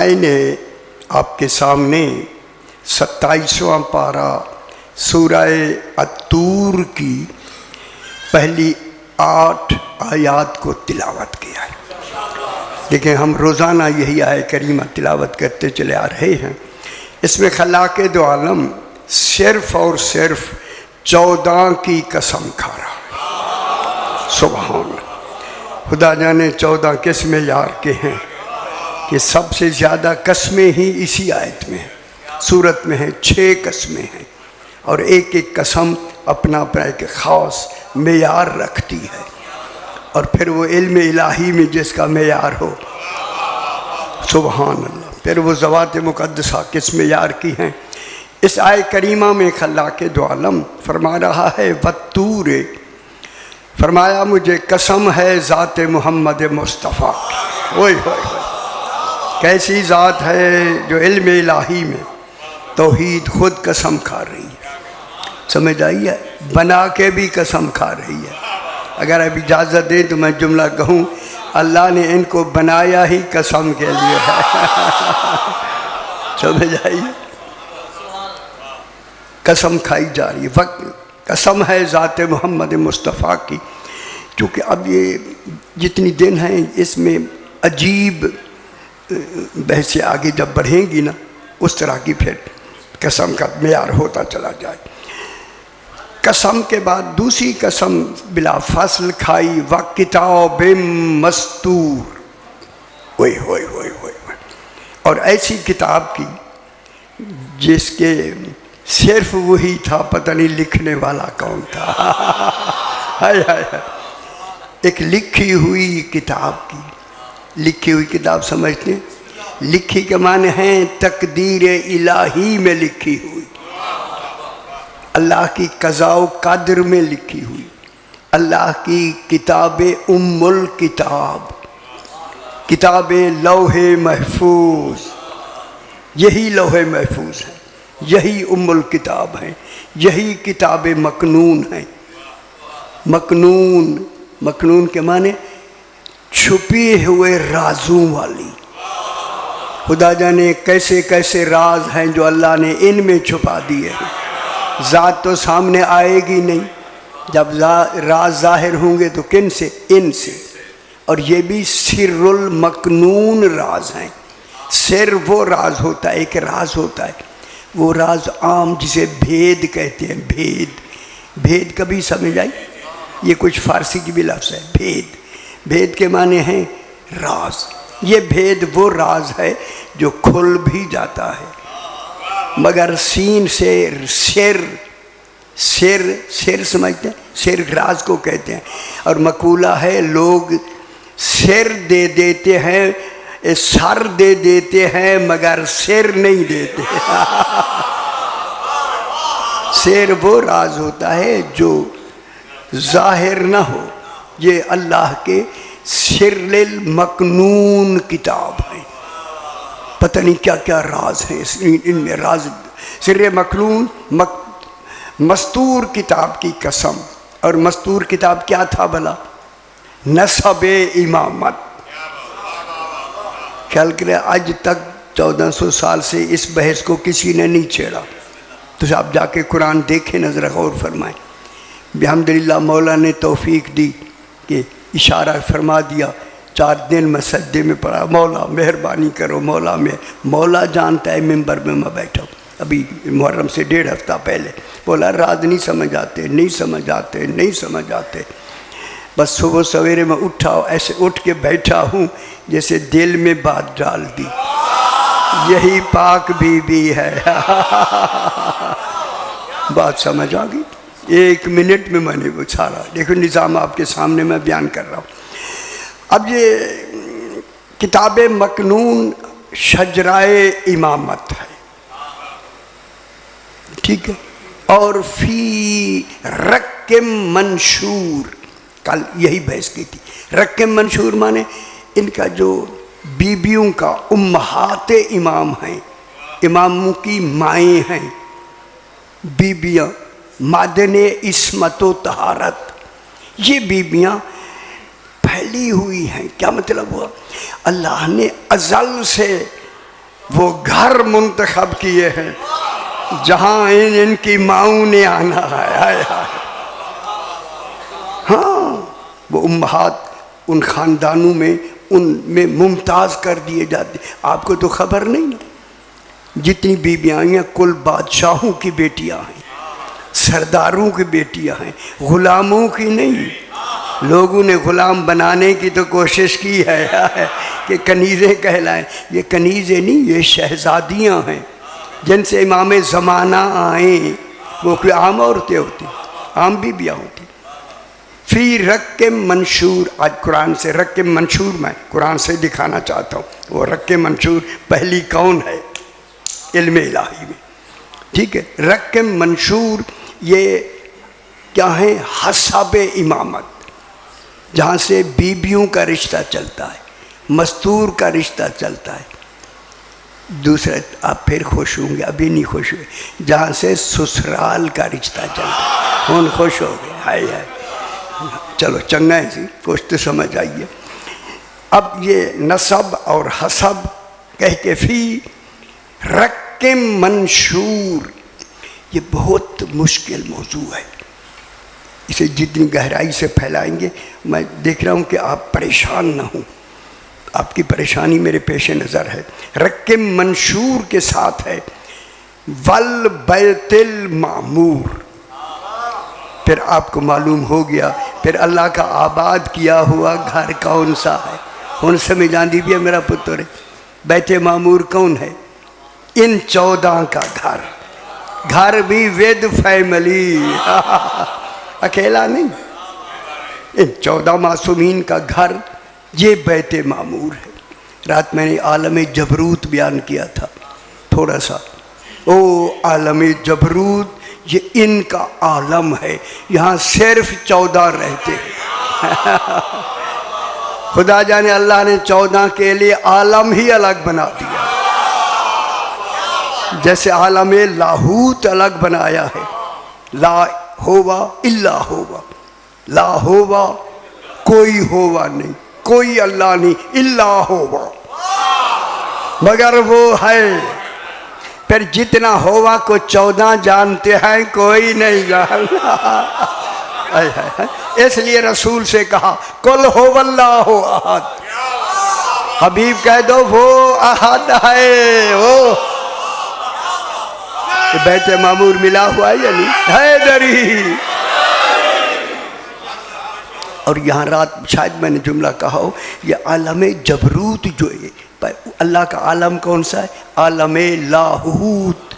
मैंने आपके सामने 27वां पारा सूरह अत्तूर की पहली 8 आयात को तिलावत किया है। लेकिन हम रोज़ाना यही आय करीमा तिलावत करते चले आ रहे हैं। इसमें खलाके दो आलम सिर्फ और सिर्फ 14 की कसम खा रहा है। सुभान खुदा जाने 14 किस मेयार के हैं कि सबसे ज़्यादा कस्में ही इसी आयत में हैं। सूरत में है 6 कस्में हैं और एक एक कसम अपना अपना एक ख़ास मेयार रखती है। और फिर वो इल्म इलाही में जिसका मेयार हो, सुभान अल्लाह, फिर वो ज़वात मुक़द्दसा किस मेयार की हैं। इस आय करीमा में खल्लाके दो आलम फरमा रहा है वत्तूर, फरमाया मुझे कसम है ज़ात मोहम्मद मुस्तफ़ा। ओए होए, कैसी ज़ात है जो इल्म इलाही में तौहीद खुद कसम खा रही है। समझ आई है? बना के भी कसम खा रही है। अगर अब इजाज़त दें तो मैं जुमला कहूँ, अल्लाह ने इनको बनाया ही कसम के लिए है। समझ आई? कसम खाई जा रही है। कसम है ज़ात मोहम्मद मुस्तफ़ा की। क्योंकि अब ये जितनी दिन हैं इसमें अजीब बहसें आगे जब बढ़ेंगी ना, उस तरह की फिर कसम का मेयार होता चला जाए। कसम के बाद दूसरी कसम बिला फसल खाई व किताब मस्तूर। ओए होए होए होए, और ऐसी किताब की जिसके सिर्फ वही था, पता नहीं लिखने वाला कौन था। हाय हाय हाय, एक लिखी हुई किताब की। लिखी हुई किताब समझते हैं? लिखी के माने हैं तकदीर इलाही में लिखी हुई, अल्लाह की कज़ा कदर में लिखी हुई, अल्लाह की किताब उम्मुल किताब, किताब लौहे महफूज। यही लौहे महफूज है, यही उम्मुल किताब है, यही किताब मकनून है। मकनून, मकनून के माने छुपे हुए राजों वाली। खुदा जाने कैसे कैसे राज हैं जो अल्लाह ने इनमें छुपा दिए हैं। ज़ात तो सामने आएगी नहीं, जब राज ज़ाहिर होंगे तो किन से? इनसे। और ये भी सिर्रुल मकनून राज हैं। सिर वो राज होता है, एक राज होता है, वो राज आम जिसे भेद कहते हैं। भेद, भेद कभी समझ आई? ये कुछ फारसी की भी लफ्ज़ है भेद। भेद के माने हैं राज। ये भेद वो राज है जो खुल भी जाता है, मगर सीन से सिर, सिर सिर समझते हैं? सिर राज को कहते हैं। और मकूला है लोग सिर दे देते हैं, सर दे देते हैं मगर सिर नहीं देते। सिर वो राज होता है जो जाहिर ना हो। ये अल्लाह के सिर्रिल मकनून किताब है। पता नहीं क्या क्या राज हैं इनमें। राज सिर्र मकनून मस्तूर किताब की कसम। और मस्तूर किताब क्या था भला? नसब इमामत। ख्याल करें आज तक 1400 साल से इस बहस को किसी ने नहीं छेड़ा। तो आप जाके कुरान देखें, नजर गौर फरमाएं। बिहम्दिल्लाह मौला ने तौफीक दी कि इशारा फरमा दिया। 4 दिन मैं सज्दे में पड़ा, मौला मेहरबानी करो, मौला में। मौला जानता है मिंबर में मैं बैठा हूँ। अभी मुहर्रम से 1.5 हफ्ता पहले बोला राज नहीं समझ आते, नहीं समझ आते, नहीं समझ आते। बस सुबह सवेरे में उठा, ऐसे उठ के बैठा हूँ जैसे दिल में बात डाल दी। यही पाक बीबी है। बात समझ आ गई। 1 मिनट में मैंने वो सारा देखो निज़ाम आपके सामने मैं बयान कर रहा हूँ। अब ये किताब मकनून शजराए इमामत है, ठीक है। और फी रक्म मंशूर, कल यही बहस की थी। रक्म मंशूर माने इनका जो बीबियों का उम्महात इमाम हैं, इमामों की माएँ हैं, बीबियाँ मादने इस्मत व तहारत। ये बीबियाँ फैली हुई हैं। क्या मतलब हुआ? अल्लाह ने अज़ल से वो घर मुंतखब किए हैं जहां इनकी माओं ने आना है। हाँ, वो उम्महात उन खानदानों में उनमें मुमताज कर दिए जाते। आपको तो खबर नहीं ना, जितनी बीबियाँ हैं कुल बादशाहों की बेटियां हैं, सरदारों की बेटियां हैं, गुलामों की नहीं। लोगों ने गुलाम बनाने की तो कोशिश की है कि कनीज़ें कहलाएं। ये कनीज़ें नहीं, ये शहजादियां हैं जिनसे इमाम ज़माना आए। वो कोई आम औरतें होती, आम बीबियाँ होती। फी रक्के मंशूर, आज कुरान से रक्के मंशूर मैं कुरान से दिखाना चाहता हूँ। वो रक्के मंशूर पहली कौन है इल्मे इलाही में, ठीक है। रक्के मंशूर ये क्या है? हसाबे इमामत, जहाँ से बीबियों का रिश्ता चलता है, मस्तूर का रिश्ता चलता है। दूसरा आप फिर खुश होंगे, अभी नहीं खुश हुए, जहाँ से ससुराल का रिश्ता चलता है। हम खुश हो गए, हाय हाय, चलो चंगा है जी, कुछ तो समझ आइए। अब ये नसब और हसब कह के फी रक्के मंशूर, ये बहुत मुश्किल मौजू है। इसे जितनी गहराई से फैलाएंगे, मैं देख रहा हूँ कि आप परेशान ना हो, आपकी परेशानी मेरे पेश नज़र है। रक्के मंशूर के साथ है वल बैतिल मामूर। फिर आपको मालूम हो गया, फिर अल्लाह का आबाद किया हुआ घर कौन सा है। हुन समझ आंदी भी है मेरा पुत्र, बैते मामूर कौन है? इन 14 का घर, घर भी विद फैमिली, अकेला नहीं। इन 14 मासूमीन का घर ये बैते मामूर है। रात मैंने आलम जबरूत बयान किया था थोड़ा सा। ओ आलम जबरूत ये इनका आलम है, यहाँ सिर्फ 14 रहते हैं। खुदा जाने अल्लाह ने 14 के लिए आलम ही अलग बना दिया, जैसे आलम लाहूत अलग बनाया है। ला होवा इल्ला होवा, ला होवा कोई होवा नहीं, कोई अल्लाह नहीं, इल्ला होवा मगर वो है। फिर जितना होवा को 14 जानते हैं, कोई नहीं जानता। इसलिए रसूल से कहा कुल होवल्लाहु अहद, हबीब कह दो वो अहद है। वो बैते मामूर मिला हुआ है या नहीं? हैदरी। और यहाँ रात शायद मैंने जुमला कहा हो, ये आलम जबरूत जो है, अल्लाह का आलम कौन सा है? आलम लाहूत।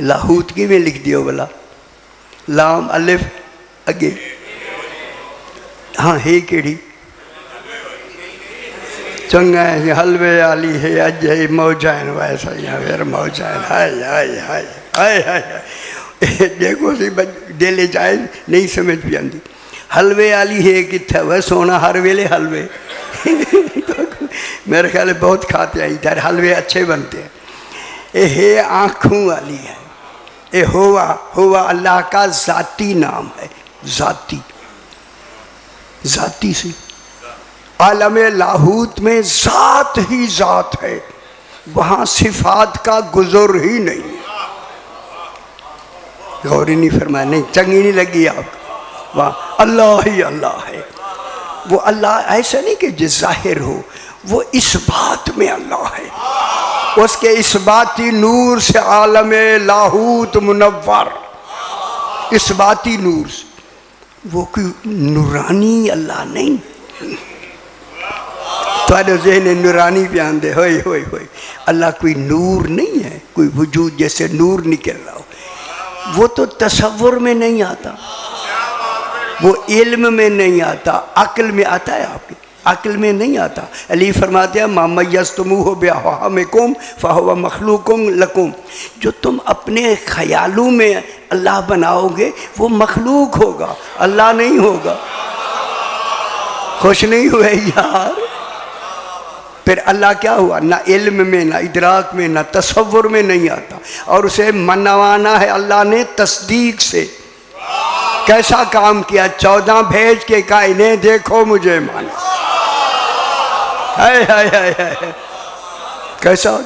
लाहूत की में लिख दियो बोला, लाम अलिफ अगे, हाँ है केड़ी चंगा है, हलवे आली है अज है मौजान वैसा फिर मौजान। हाय हाय हाय हाय हाय, देखो सी डेले जाए नहीं समझ भी आती। हलवे आली है कितना वह सोना हर वेले हलवे। मेरे ख्याल बहुत खाते हैं इधर, हलवे अच्छे बनते हैं। ये आँखों वाली है, ये होवा, होवा अल्लाह का ज़ाती नाम है, ज़ाती, ज़ाती से। आलम लाहूत में ज़ात ही ज़ात है, वहाँ सिफात का गुज़र ही नहीं। गौर ही नहीं फरमाया, नहीं चंगी नहीं लगी आपको, वहाँ अल्लाह ही अल्लाह है। वो अल्लाह ऐसा नहीं कि जो जाहिर हो, वो इस बात में अल्लाह है। उसके इस बाती नूर से आलम लाहूत मुनव्वर, इस बाती नूर से, वो कोई नूरानी अल्लाह नहीं। थोड़े ज़हन नूरानी पे आंदे होए होए होए, अल्लाह कोई नूर नहीं है, कोई वजूद जैसे नूर निकल रहा हो। वो तो तसव्वुर में नहीं आता, वो इल्म में नहीं आता, अक्ल में आता है। आपकी अक्ल में नहीं आता। अली फरमाते हैं मामयस्तमुहु बिअहवामिकुम फहुव मखलूकुम लकुम, जो तुम अपने ख्यालों में अल्लाह बनाओगे वो मखलूक होगा, अल्लाह नहीं होगा। खुश नहीं हुए यार? फिर अल्लाह क्या हुआ? ना इल्म में, ना इदराक में, ना तसव्वुर में नहीं आता। और उसे मनवाना है अल्लाह ने तस्दीक से। कैसा काम किया? 14 भेज के कहा इन्हें देखो मुझे मानो। हाय हाय हाय हाय, कैसा हो?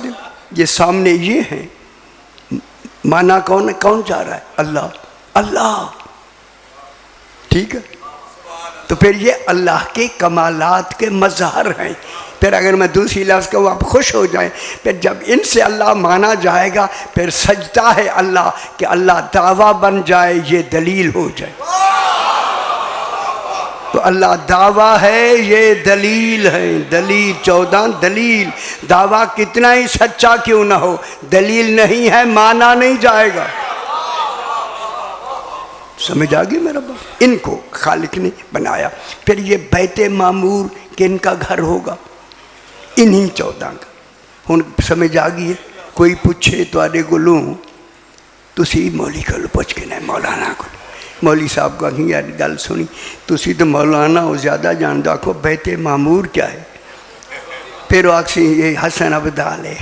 ये सामने ये हैं, माना कौन है, कौन चाह रहा है, अल्लाह अल्लाह, ठीक है। तो फिर ये अल्लाह के कमालात के मज़हर हैं। फिर अगर मैं दूसरी लफ्ज़ कहूँ आप खुश हो जाएं, फिर जब इनसे अल्लाह माना जाएगा फिर सजदा है अल्लाह कि अल्लाह दावा बन जाए, ये दलील हो जाए। तो अल्लाह दावा है, ये दलील है, दलील 14 दलील। दावा कितना ही सच्चा क्यों ना हो, दलील नहीं है माना नहीं जाएगा। समझ आ गई मेरा बात। इनको खालिक ने बनाया। फिर ये बैते मामूर किनका घर होगा, इन्हीं 14 का। हुण समझ आ गई है। कोई पूछे तुहाडे कोलों तुसी मौली कोलों पुछ के ना मौलाना को, मौली साहब को आखी यार गल सुनी, तुसी तो मौलाना हो ज़्यादा जानते, आखो बैते मामूर क्या है। फिर वो आखसी ये हसन अब्दाल है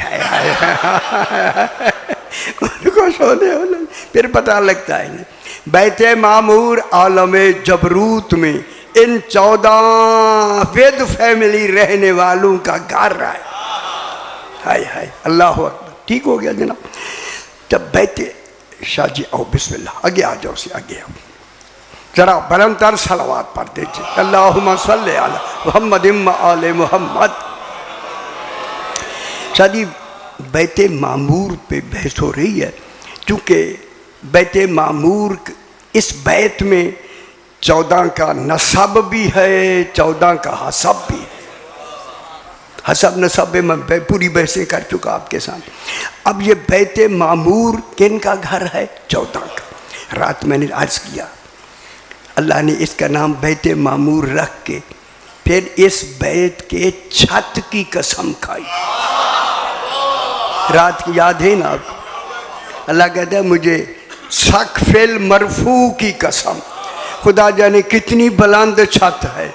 उनको सोने वाले, फिर पता लगता है बैते मामूर आलम जबरूत में इन 14 वेद फैमिली रहने वालों का घर है। हाय हाय अल्लाह अकबर। ठीक हो गया जनाब। जब बैते शाह जी आओ बिस्मिल्लाह, आगे आ जाओ, से आगे आओ, जरा बुलंदतर सलावत पढ़ दीजिए। अल्लाहुम्मा सल्ली अला मुहम्मद व आले मुहम्मद। शाह जी बैते मामूर पे बहस हो रही है, क्योंकि बैते मामूर इस बैत में 14 का नसब भी है, 14 का हसब भी है। हसब नसब में मैं पूरी बहसें कर चुका आपके साथ। अब ये बैते मामूर किन का घर है, 14 का। रात मैंने अर्ज किया अल्लाह ने इसका नाम बैते मामूर रख के फिर इस बैत के छत की कसम खाई। रात की याद है ना आपको, अल्लाह कहता है मुझे सकफिल मरफू की कसम, खुदा जाने कितनी बुलंद छत है,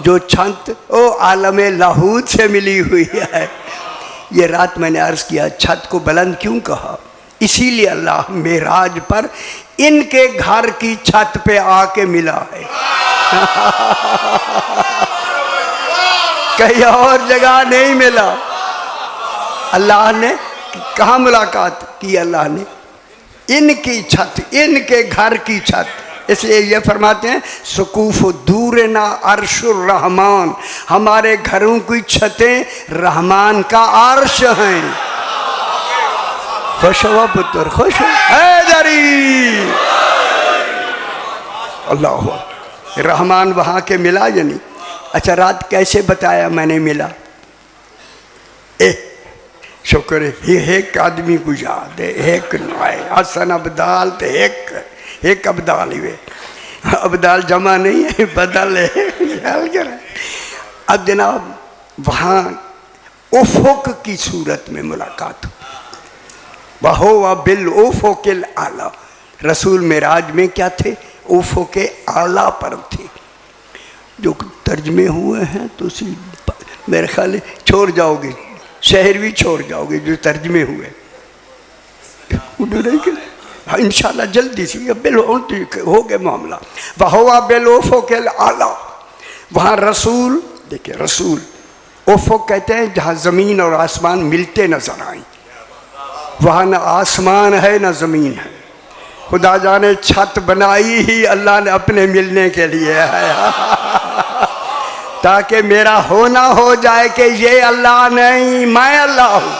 जो छत ओ आलम लाहूत से मिली हुई है। ये रात मैंने अर्ज किया छत को बुलंद क्यों कहा, इसीलिए अल्लाह मेराज पर इनके घर की छत पे आके मिला है कहीं और जगह नहीं मिला। अल्लाह ने कहाँ मुलाकात की, अल्लाह ने इनकी छत, इनके घर की छत। इसलिए ये फरमाते हैं सुकूफ दूर ना अर्शुर रहमान, हमारे घरों की छतें रहमान का अर्श हैं। खुश हुआ पुत्र, खुश हैदरी। अल्लाह रहमान वहाँ के मिला या नहीं। अच्छा रात कैसे बताया मैंने मिला, शुक्र है एक आदमी को याद है, एक नाय हसन अब्दाल तो एक अब्दाल ही वे, अब्दाल जमा नहीं है बदल है। अब जनाब वहाँ उफुक की सूरत में मुलाकात हुई। वहो व बिल उफुकिल आला, रसूल मेराज में क्या थे, उफुक आला पर थे। जो तर्जमे हुए हैं तो मेरे ख्याल छोड़ जाओगे, शहर भी छोड़ जाओगे जो तर्जमे हुए। हाँ इंशाल्लाह जल्दी से हो गया मामला। वह बेलोफो के आला, वहाँ रसूल देखिए, रसूल ओफो कहते हैं जहाँ ज़मीन और आसमान मिलते नजर आए, वहाँ न आसमान है न ज़मीन है। खुदा जाने छत बनाई ही अल्लाह ने अपने मिलने के लिए है ताकि मेरा होना हो जाए कि ये अल्लाह नहीं मैं अल्लाह हूं।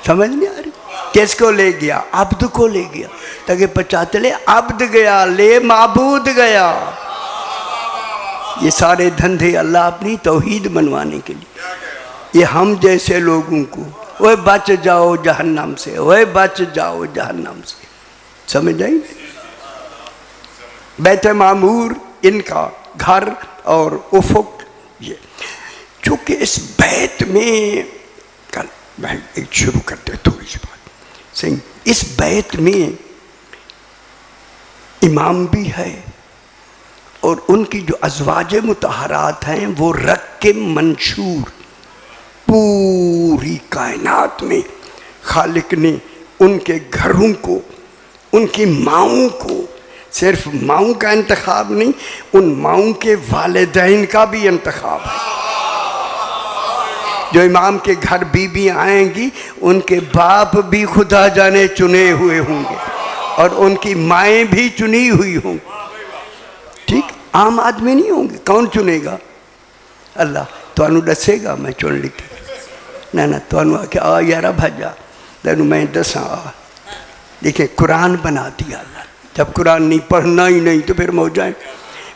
समझ नहीं आ रही। किसको ले गया, अब्द को ले गया, ताकि पता चले अब्द गया ले माबूद गया। ये सारे धंधे अल्लाह अपनी तौहीद मनवाने के लिए। ये हम जैसे लोगों को ओए बच जाओ जहन्नम से, ओए बच जाओ जहन्नम से, समझ आई। बैत मामूर इनका घर और उफुक ये, चूँकि इस बैत में कल मैं एक शुरू करते थोड़ी सी बात सही। इस बैत में इमाम भी है और उनकी जो अज़वाज मुतहरात हैं वो रक्के मंशूर, पूरी कायनात में खालिक ने उनके घरों को, उनकी माओं को, सिर्फ माओं का इंतखाब नहीं, उन माओं के वालिदैन का भी इंतखाब है। जो इमाम के घर बीबी आएंगी उनके बाप भी खुदा जाने चुने हुए होंगे और उनकी माएँ भी चुनी हुई होंगी। ठीक, आम आदमी नहीं होंगे। कौन चुनेगा? अल्लाह। तुहानू दसेगा मैं चुन लिखी ना ना, तुहानू आके आ यारा भाजा तेनू मैं दसा। देखिए कुरान बना दिया अल्लाह। जब कुरान नहीं पढ़ना ही नहीं तो फिर मौजाएं।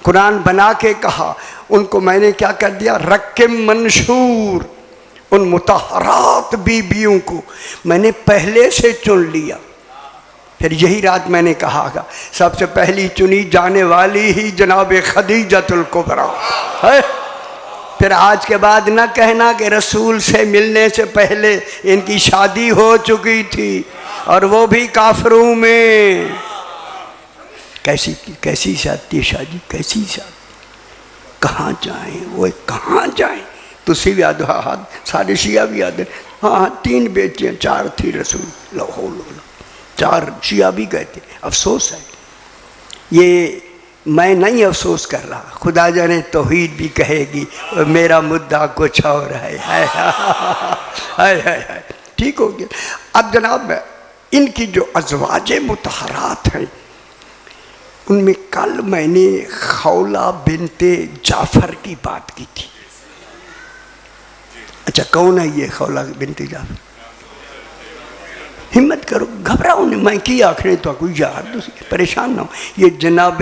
कुरान बना के कहा उनको मैंने क्या कर दिया, रक्के मंशूर, उन मुतहरात बीबियों को मैंने पहले से चुन लिया। फिर यही रात मैंने कहा सबसे पहली चुनी जाने वाली ही जनाब खदीजतुल कुबरा है। फिर आज के बाद न कहना कि रसूल से मिलने से पहले इनकी शादी हो चुकी थी और वो भी काफरों में। कैसी कैसी शादी शादी, कैसी शादी, कहाँ जाएं वो, कहाँ जाएं? तुसी भी याद, हाँ सारे शिया भी याद है। हाँ 3 बेटियाँ 4 थी रसूल, लो 4 शिया भी गए थे। अफसोस है, ये मैं नहीं अफसोस कर रहा, खुदा जाने तौहीद भी कहेगी मेरा मुद्दा कुछ और है। हाय ठीक हो गया। अब जनाब इनकी जो अज़वाजे मुतहरात हैं उनमें कल मैंने खौला बिनते जाफर की बात की थी। अच्छा कौन है ये खौला बिनते जाफर? हिम्मत करो, घबराओ नहीं, मैं की आखिर तो कोई यार परेशान ना हो। ये जनाब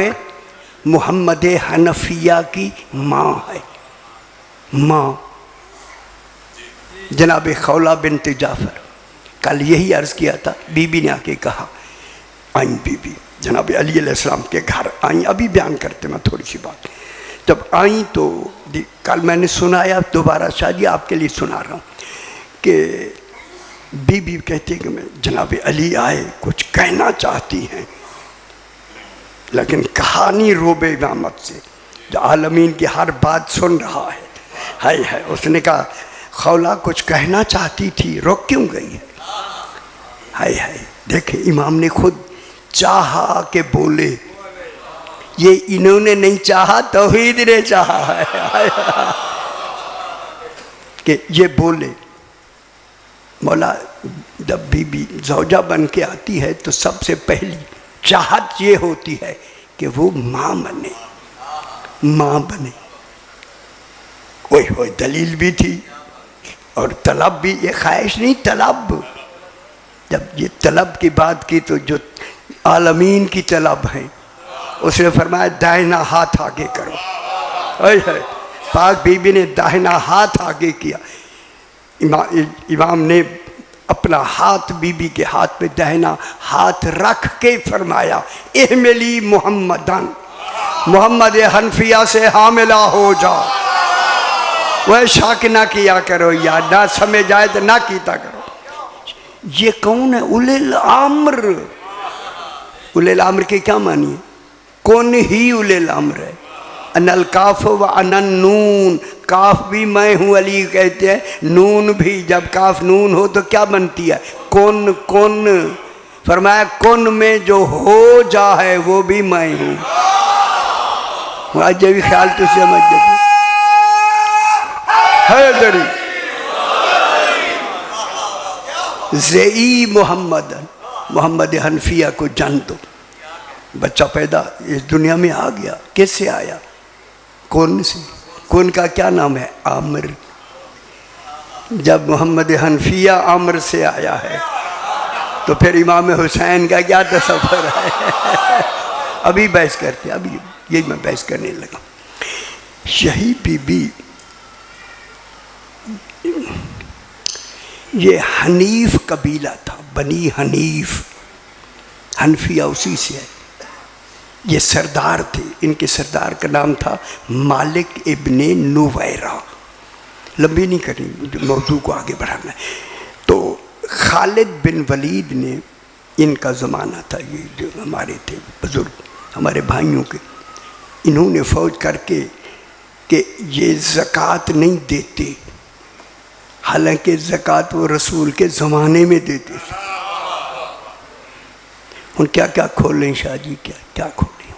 मोहम्मद हनफिया की माँ है, माँ जनाब खौला बिनते जाफर। कल यही अर्ज़ किया था, बीबी ने आके कहा, आई बीबी जनाब अली अलैहिस्सलाम के घर आई। अभी बयान करते मैं थोड़ी सी बात। जब आई तो कल मैंने सुनाया, दोबारा शायद आपके लिए सुना रहा हूँ कि बीबी कहती है कि मैं जनाब अली आए, कुछ कहना चाहती हैं लेकिन कहानी रोबे इमामत से, जो आलमीन की हर बात सुन रहा है। उसने कहा खौला कुछ कहना चाहती थी, रुक क्यों गई है? हाय देखे इमाम ने खुद चाहा के बोले, ये इन्होंने नहीं चाहा, तौहीद ने चाहा है कि ये बोले। मौला जब बीबी ज़ौजा बन के आती है तो सबसे पहली चाहत ये होती है कि वो माँ बने, माँ बने। ओए दलील भी थी और तलब भी, ये ख्वाहिश नहीं तलब। जब ये तलब की बात की तो जो आलमीन की तलब है उसने फरमाया दाहिना हाथ आगे करो। पाक बीबी ने दाहिना हाथ आगे किया। इमाम ने अपना हाथ बीबी के हाथ पे दाहिना हाथ रख के फरमाया इहमिली मुहम्मदन, मोहम्मद हनफिया से हामिला हो जाओ। वह शक ना किया करो यार, ना समझ आए तो ना कीता करो। ये कौन है? उलिल अम्र। उलिल अम्र के क्या मानिए? कौन ही उलिल अम्र है? अनल काफ व अनन नून, काफ भी मैं हूँ अली कहते हैं, नून भी। जब काफ नून हो तो क्या बनती है? कौन कौन। फरमाया कौन में जो हो जा है वो भी मैं हूँ। आज भी ख्याल तो समझ है दरी ज़ई मोहम्मदन, मोहम्मद हनफिया को जान दो। बच्चा पैदा इस दुनिया में आ गया, कैसे आया? कौन से? कौन का क्या नाम है? आमिर। जब मोहम्मद हनफिया आमिर से आया है तो फिर इमाम हुसैन का क्या तसव्वुर है? अभी बहस करते, अभी यही मैं बहस करने लगा। यही बीबी ये हनीफ कबीला था, बनी हनीफ, हनफिया उसी से है। ये सरदार थे, इनके सरदार का नाम था मालिक इब्ने नुवैरा। लंबी नहीं करनी, मौजू को आगे बढ़ाना है। तो खालिद बिन वलीद ने, इनका ज़माना था, ये जो हमारे थे बुज़ुर्ग हमारे भाइयों के, इन्होंने फौज करके कि ये ज़कात नहीं देते, हालांकि ज़कात वो रसूल के ज़माने में देते थे। उन क्या क्या खोलें शाहजी, क्या क्या खोलें,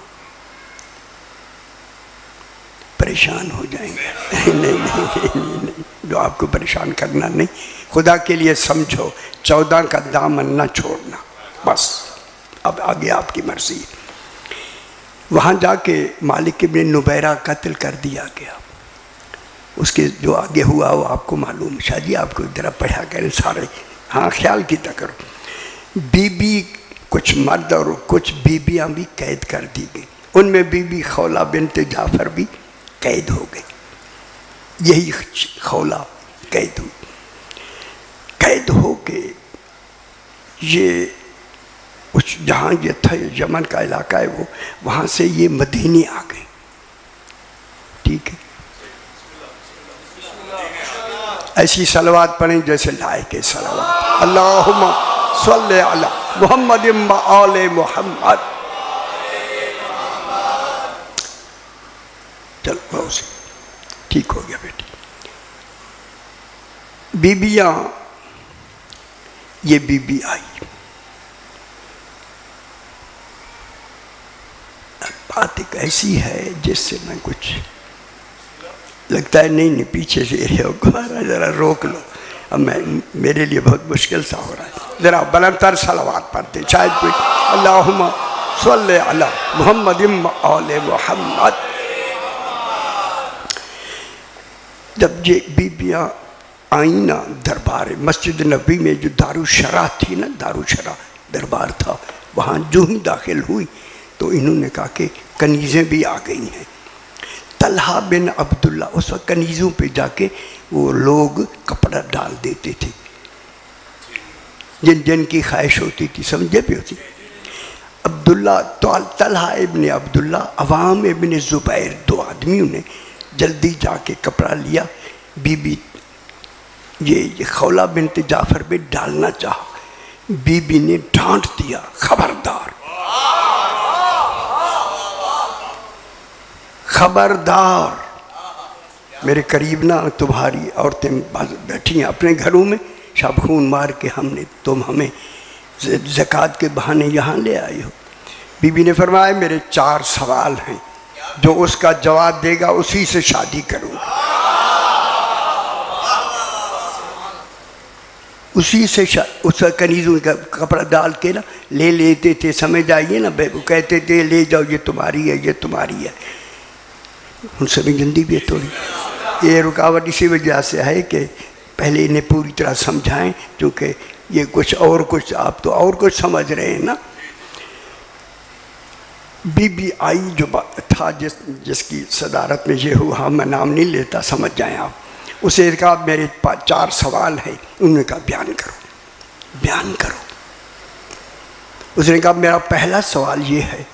परेशान हो जाएंगे। नहीं नहीं नहीं, नहीं, नहीं दो, आपको परेशान करना नहीं। खुदा के लिए समझो, 14 का दामन न छोड़ना, बस। अब आगे आपकी मर्जी। वहाँ जाके मालिक इब्न नुबैरा कत्ल कर दिया गया। उसके जो आगे हुआ वो आपको मालूम, शायद ही आपको जरा पढ़ा करें सारे, हाँ ख्याल की तक करो। बीबी, कुछ मर्द और कुछ बीबियाँ भी कैद कर दी गई। उनमें बीबी खौला बिन्त जाफर भी कैद हो गई। यही खौला कैद हुई। कैद हो के ये उस जहाँ ये था, यमन का इलाका है वो, वहाँ से ये मदीने आ गए। ठीक है, ऐसी सलवात पढ़ें जैसे लायक सलवात। अल्लाहुम्मा सल्ले अला मुहम्मद व आले मुहम्मद। चलो उसे ठीक हो गया बेटी। बीबियाँ, ये बीबी आई। बात एक ऐसी है जिससे मैं कुछ लगता है नहीं पीछे से जरा रोक लो। अब मैं, मेरे लिए बहुत मुश्किल सा हो रहा है। ज़रा बुलंदतर सलावत पढ़ते, शायद कोई। अल्लाहुम्मा सल्ले अला मुहम्मद व आले मुहम्मद। जब ये बीबियाँ आई ना दरबार मस्जिद नबी में, जो दारुशरा थी ना, दारुशरा दरबार था, वहाँ जो ही दाखिल हुई तो इन्होंने कहा कि कनीज़ें भी आ गई हैं। तलहा बिन अब्दुल्ला, उस वक्त कनीज़ों पे जाके वो लोग कपड़ा डाल देते थे जिन जिन की ख्वाहिश होती थी, समझे भी होती। अब्दुल्ला तो तलहा इब्न अब्दुल्ला, अवाम इब्न ज़ुबैर, दो आदमियों ने जल्दी जाके कपड़ा लिया। बीबी ये खौला बिन्त जाफर पे डालना चाहा, बीबी ने डांट दिया, खबरदार खबरदार, मेरे करीब ना तुम्हारी औरतें बैठी हैं अपने घरों में, शाबखून मार के हमने, तुम हमें ज़कात के बहाने यहाँ ले आई हो। बीबी ने फरमाया मेरे 4 सवाल हैं, जो उसका जवाब देगा उसी से शादी करूँगा। उसी से उसका कनीज़ों का कपड़ा डाल के ना ले लेते थे, समझ आइए ना, वो कहते थे ले जाओ ये तुम्हारी है, ये तुम्हारी है। उन सभी जल्दी भी है थोड़ी। ये रुकावट इसी वजह से है कि पहले इन्हें पूरी तरह समझाएं, क्योंकि ये कुछ और कुछ, आप तो और कुछ समझ रहे हैं ना। बीबी आई जो था जिसकी सदारत में ये हुआ, मैं नाम नहीं लेता, समझ जाएं आप। उसे कहा मेरे 4 सवाल हैं। उन्होंने कहा बयान करो, बयान करो। उसने कहा मेरा पहला सवाल ये है,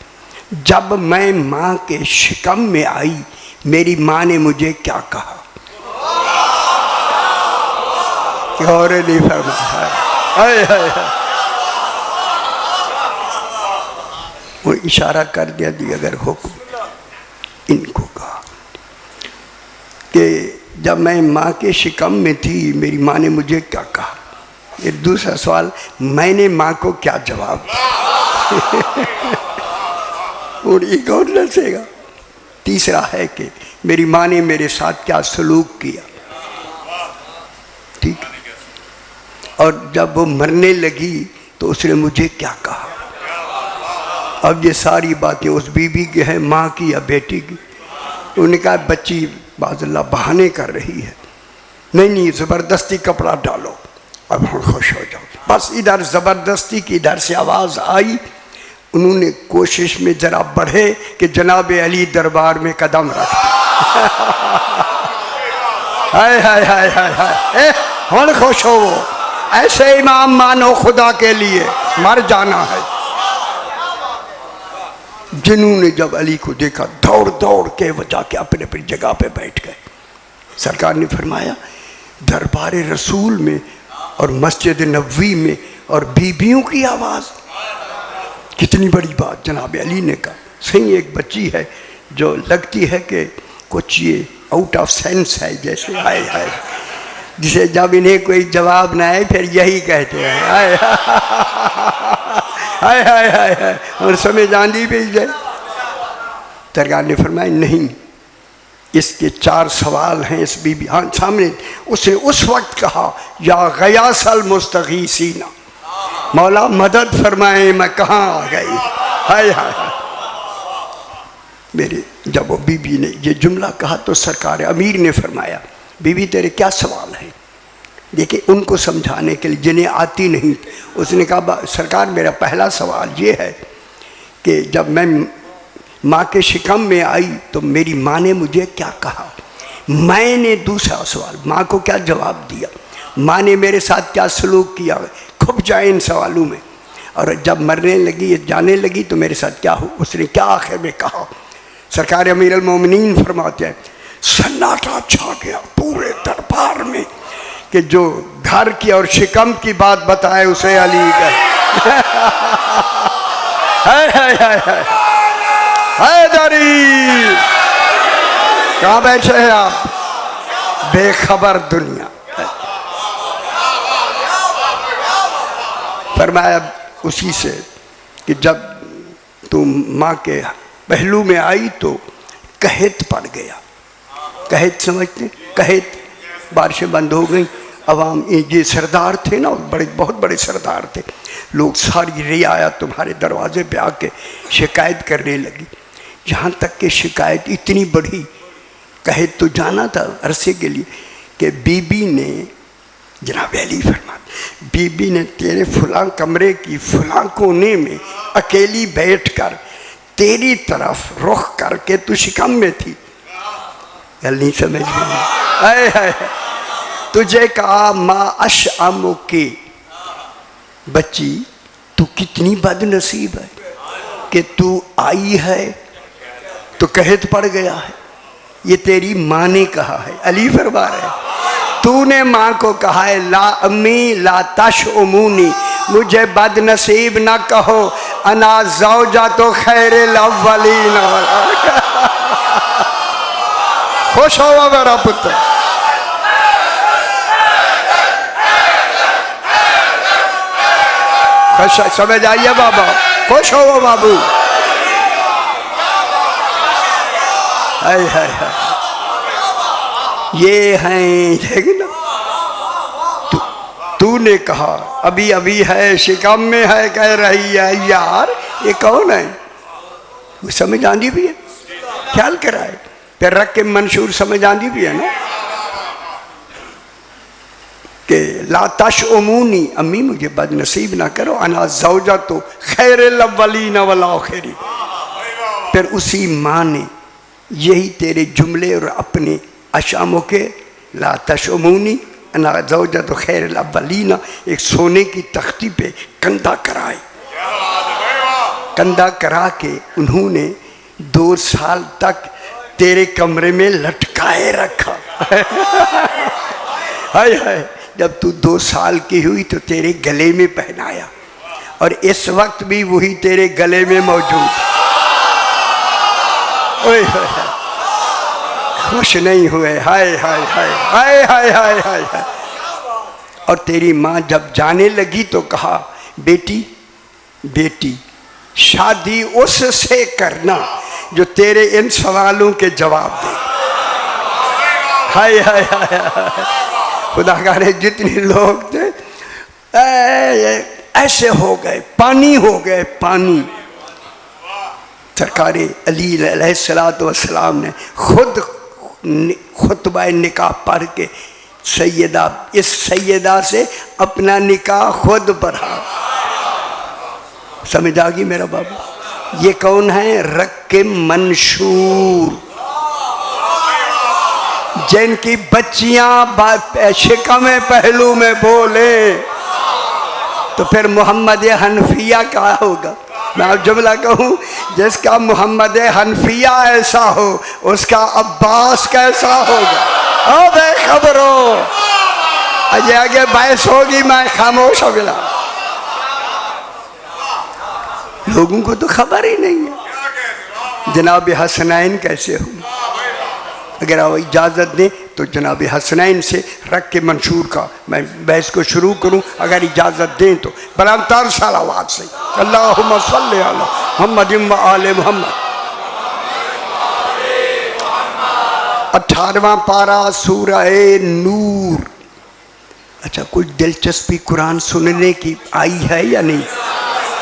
जब मैं माँ के शिकम में आई मेरी माँ ने मुझे क्या कहा? गौर नहीं फरमाया। वो इशारा कर दिया दी अगर हुक्म इनको कहा कि जब मैं माँ के शिकम में थी मेरी माँ ने मुझे क्या कहा। ये दूसरा सवाल, मैंने माँ को क्या जवाब दिया? और ये कौन रसेगा? तीसरा है कि मेरी माँ ने मेरे साथ क्या सलूक किया। ठीक, और जब वो मरने लगी तो उसने मुझे क्या कहा। अब ये सारी बातें उस बीबी की है, माँ की या बेटी की। उन्होंने कहा बच्ची बाज़ल्ला बहाने कर रही है, नहीं नहीं ज़बरदस्ती कपड़ा डालो, अब हम खुश हो जाओ। बस इधर ज़बरदस्ती की इधर से आवाज़ आई। उन्होंने कोशिश में ज़रा बढ़े कि जनाब अली दरबार में कदम रख। हाय हाय हाय हाय हाय, हम खुश हो। वो ऐसे इमाम मानो खुदा के लिए, मर जाना है। जिन्होंने जब अली को देखा दौड़ दौड़ के वो जाके अपने अपनी जगह पे बैठ गए। सरकार ने फरमाया दरबार रसूल में और मस्जिद नबवी में और बीबियों की आवाज़, कितनी बड़ी बात। जनाब अली ने कहा सही, एक बच्ची है जो लगती है कि कुछ ये आउट ऑफ सेंस है, जैसे हाय हाय, जिसे जब इन्हें कोई जवाब ना आए फिर यही कहते हैं हाय हाय हाय हाय हाय, और समय आंधी भी जाए। सरकार ने फरमाया नहीं, इसके 4 सवाल हैं इस बीबी हाँ सामने। उसने उस वक्त कहा या गयासल मुस्तगीसीना, मौला मदद फरमाए मैं कहाँ आ गई। हाय हाय हाय मेरे। जब वो बीबी ने ये जुमला कहा तो सरकार अमीर ने फरमाया बीबी तेरे क्या सवाल है। देखिए उनको समझाने के लिए जिन्हें आती नहीं। उसने कहा सरकार मेरा पहला सवाल ये है कि जब मैं माँ के शिकम में आई तो मेरी माँ ने मुझे क्या कहा। मैंने दूसरा सवाल माँ को क्या जवाब दिया, माँ ने मेरे साथ क्या सलूक किया। खूब जाए इन सवालों में। और जब मरने लगी जाने लगी तो मेरे साथ क्या हो, उसने क्या आखिर में कहा। सरकार अमीर अल मोमिनीन फरमाते हैं सन्नाटा छा गया पूरे दरबार में कि जो घर की और शिकम की बात बताए उसे अली का हैदरी। कहाँ बैठे हैं आप बेखबर दुनिया। फरमाया उसी से कि जब तुम माँ के पहलू में आई तो कहत पड़ गया। कहत समझते, कहत बारिशें बंद हो गई। अवाम ये सरदार थे ना, बड़े बहुत बड़े सरदार थे। लोग सारी रियाया तुम्हारे दरवाजे पे आके शिकायत करने लगी। यहाँ तक कि शिकायत इतनी बढ़ी, कहत तो जाना था अरसे के लिए कि बीबी ने जनाब अली फरमाते बीबी ने तेरे फुला कमरे की फुला कोने में अकेली बैठकर तेरी तरफ रुख करके तू शिकम में थी। गल नहीं समझ गई। तुझे कहा माँ अशअमु के बच्ची तू कितनी बदनसीब है कि तू आई है तो कहत पड़ गया है। ये तेरी माँ ने कहा है। अली फरमा रहे तूने माँ को कहा है ला अम्मी ला तशउमूनी, मुझे बदनसीब ना कहो, अना ज़ौजा तो खैरिल अव्वलीन। खुश हो मेरा पुत्र। खुश समझ आइए बाबा, खुश हो बाबू। हाय हाय हाय ये हैं देखना। तूने कहा अभी अभी है शिकम में है कह रही है यार ये कौन है। वो समझ आंदी भी है, ख्याल कराए फिर रख के मंशूर समझ आंदी भी है ना कि ला तशउमूनी, अम्मी मुझे बदनसीब ना करो, अना ज़ौजा तो खैरिल अव्वलीन वल आखिरीन। फिर उसी माँ ने यही तेरे जुमले और अपने अशामों के ला तशउमूनी अना ज़ौजा तो खैरिल अव्वलीन एक सोने की तख्ती पे कंधा कराए। कंधा करा के उन्होंने 2 साल तक तेरे कमरे में लटकाए रखा। हाय हाय जब तू 2 साल की हुई तो तेरे गले में पहनाया और इस वक्त भी वही तेरे गले में मौजूद। ओए खुश नहीं हुए। हाय हाय हाय हाय हाय हाय हाय हाय। और तेरी माँ जब जाने लगी तो कहा बेटी बेटी शादी उससे करना जो तेरे इन सवालों के जवाब दे। हाय हाय हाय खुदा करे जितने लोग थे ऐसे हो गए, पानी हो गए पानी। सरकार अली अलैहिस्सलातु वस्सलाम ने खुद खुतबा निकाह पढ़ के इस सैयदा से अपना निकाह खुद पढ़ा। समझ आ गई मेरा बाबू। ये कौन है? रक्के मंशूर, जिनकी बच्चियां शिकम पहलू में बोले तो फिर मोहम्मद हनफिया क्या होगा। मैं आप जुमला कहूँ जिसका मोहम्मद हनफिया ऐसा हो उसका अब्बास कैसा होगा। ओ बेखबरो अजय आगे बहस होगी, मैं खामोश हो गया। लोगों को तो खबर ही नहीं है जनाब हसनैन कैसे हो। अगर आप इजाज़त दें तो जनाब हसनैन से रख के मंशूर का मैं बहस को शुरू करूं, अगर इजाज़त दें तो बराबर सलावात से अल्लाहुम्मा सल्ली अला मुहम्मद व आले मुहम्मद। 18वां पारा सूरह नूर। अच्छा, कुछ दिलचस्पी कुरान सुनने की आई है या नहीं?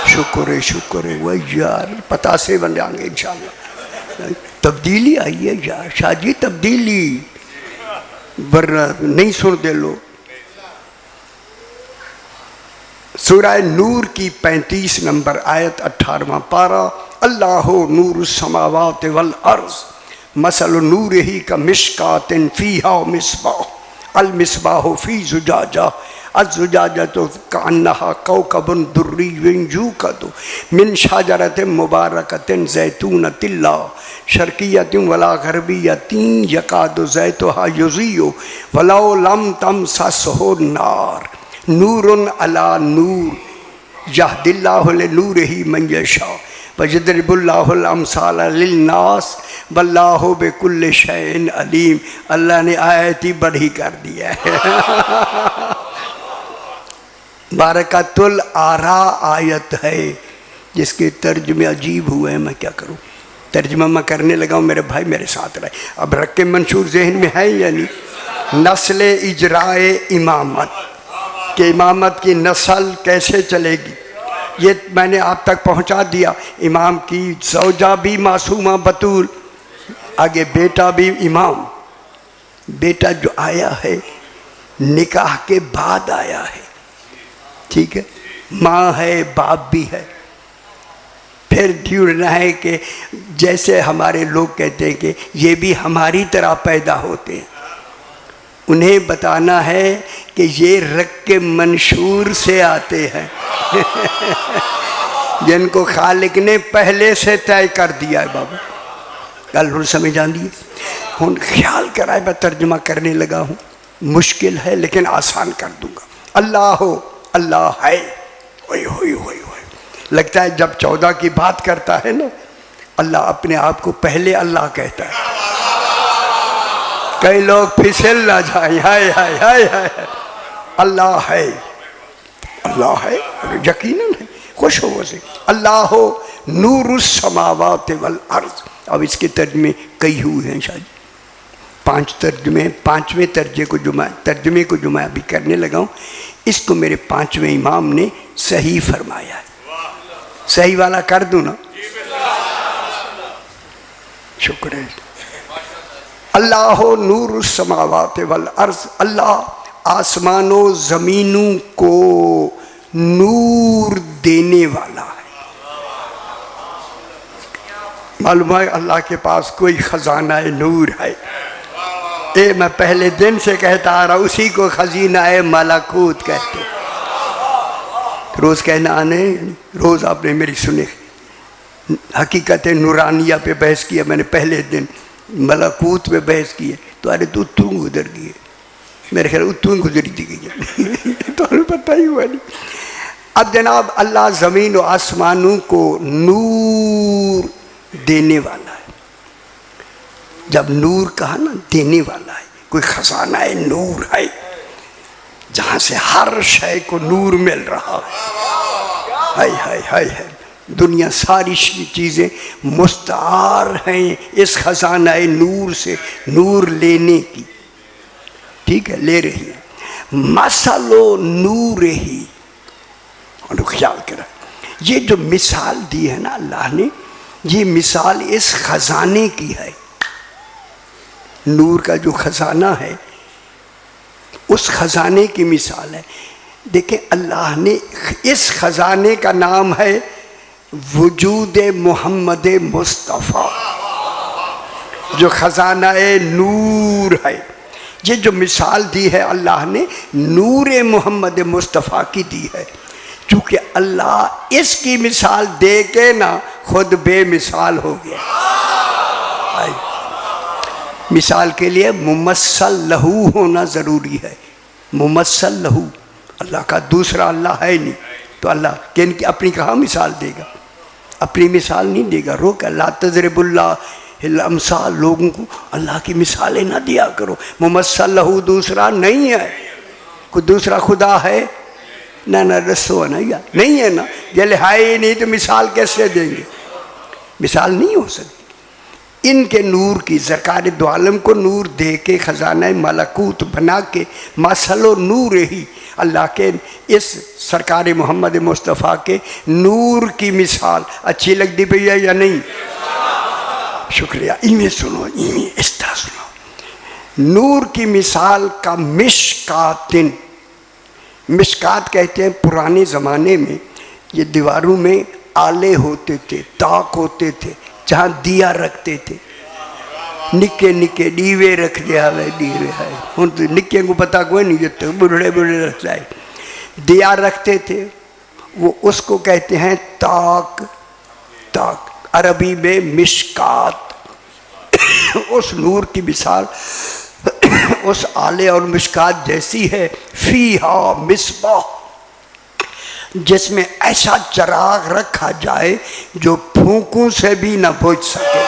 शुक्र है वही यार, पता से बन जाएंगे इंशाल्लाह। तब्दीली आई है यार, शाजी तब्दीली, वरना नहीं सुन दे लो। सूरह नूर की 35 नंबर आयत, 18वां पारा। अल्लाह नूर समावात वल अर्ज़ मसल नूरिही का मिशकातिन फीहा मिसबाह अल मिसबाह फी जुजाजा अज़ुजाजा तो कान्नहा कौकबुन दुर्रियुन यूक़दु मिन शजरतिन मुबारकतिन ज़ैतूनतिन ला शर्क़िय्यतिन वला ग़रबिय्यतिन यकादु ज़ैतुहा युज़ीउ वलौ लम तमससहु नार नूरुन अला नूर यहदिल्लाहु लिनूरिही मन यशा वयज़रिबुल्लाहुल अमसाल लिन्नास वल्लाहु बिकुल्लि शैइन अलीम। अल्लाह ने आयत ही बढ़ी कर दिया है। बारकतुल आरा आयत है जिसके तर्जुमे अजीब हुए हैं। मैं क्या करूं, तर्जुमा मैं करने लगा हूं, मेरे भाई मेरे साथ रहे। अब रख के मंशूर जहन में है या नहीं? नस्ल इजराए इमामत के, इमामत की नस्ल कैसे चलेगी ये मैंने आप तक पहुंचा दिया। इमाम की ज़ौजा भी मासूमा बतूल, आगे बेटा भी इमाम। बेटा जो आया है निकाह के बाद आया है, ठीक है, माँ है बाप भी है। फिर ढूंढना है कि जैसे हमारे लोग कहते हैं कि ये भी हमारी तरह पैदा होते हैं, उन्हें बताना है कि ये रख के मंशूर से आते हैं जिनको खालिक ने पहले से तय कर दिया है। बाबा गल समझ आंदी है। हुन ख्याल कराए, मैं तर्जुमा करने लगा हूँ, मुश्किल है लेकिन आसान कर दूंगा। अल्लाह हो, अल्लाह है। ओए होए होए होए, लगता है जब 14 की बात करता है ना, अल्लाह अपने आप को पहले अल्लाह कहता है। कई लोग फिसल ना जाए, हाय हाय हाय हाय। अल्लाह है, अल्लाह है, यकीनन है, खुश हो से। अल्लाह हो नूरुस समावात वल अर्ज़। अब इसके तर्जमे कई हुए हैं शायद 5 तर्जमे। 5वें तर्जमे को जो मैं अभी करने लगा हूँ, इसको मेरे 5वें इमाम ने सही फरमाया है। सही वाला कर दूँ ना? शुक्र है। अल्लाह नूरुस समावात वल अर्ज़, अल्लाह आसमानों ज़मीनों को नूर देने वाला है। मालूम है अल्लाह के पास कोई खजाना नूर है। ये मैं पहले दिन से कहता आ रहा, उसी को खजीना मलाकूत कहते। रोज़ कहना आने, रोज़ आपने मेरी सुने हकीकत नूरानिया पे बहस किया मैंने, पहले दिन मलाकूत पे बहस की है तो अरे तू उतू गुजर गई है, मेरे ख्याल उतू गुजरी दी गई है तो पता ही हुआ नहीं। अब जनाब अल्लाह ज़मीन और आसमानों को नूर देने वाला है। जब नूर कहा ना, देने वाला है, कोई खजाना है नूर है जहाँ से हर शय को नूर मिल रहा है। हाय हाय हाय हाय, दुनिया सारी चीज़ें मुस्तार हैं इस खजाना नूर से, नूर लेने की, ठीक है, ले रही है। मसलो नूर ही, और ख्याल करा, ये जो मिसाल दी है ना अल्लाह ने, ये मिसाल इस खजाने की है। नूर का जो खजाना है उस खजाने की मिसाल है। देखें अल्लाह ने इस खजाने का नाम है वजूद मोहम्मद मुस्तफ़ा, जो खजाना नूर है। ये जो मिसाल दी है अल्लाह ने नूर मोहम्मद मुस्तफ़ा की दी है, क्योंकि अल्लाह इसकी मिसाल दे के ना खुद बेमिसाल हो गया। मिसाल के लिए मुमस्सल लहू होना ज़रूरी है। मुमस्सल लहू, अल्लाह का दूसरा अल्लाह है नहीं, तो अल्लाह किन की अपनी कहाँ मिसाल देगा? अपनी मिसाल नहीं देगा। रोक अल्लाह तज़रिबुल्लाह अमसाल, लोगों को अल्लाह की मिसालें ना दिया करो। मुमस्सल लहू दूसरा नहीं है, कोई दूसरा खुदा है ना, ना रसो ना, या नहीं है ना, जल है ही नहीं तो मिसाल कैसे देंगे? मिसाल नहीं हो सकती। इनके नूर की सरकार दो आलम को नूर दे के खजाना मलकूत बना के मसलो नूर ही अल्लाह के इस सरकार मोहम्मद मुस्तफ़ा के नूर की मिसाल अच्छी लगती पई है या नहीं? शुक्रिया। इन्हें सुनो, इन्हें इस तरह सुनो। नूर की मिसाल का मिशकातिन, मिशकात कहते हैं पुराने ज़माने में ये दीवारों में आले होते थे, ताक होते थे जहाँ दिया रखते थे। निके निके दीवे रख दिया वे दीवे है हूँ तो निके को पता कोई नहीं जते बुढ़े बुढ़े रखता है दिया रखते थे वो उसको कहते हैं ताक। ताक अरबी में मिशकात। उस नूर की मिसाल उस आले और मिशकात जैसी है। फीहा मिसबाह, जिसमें ऐसा चराग रखा जाए जो फूंकों से भी न बुझ सके।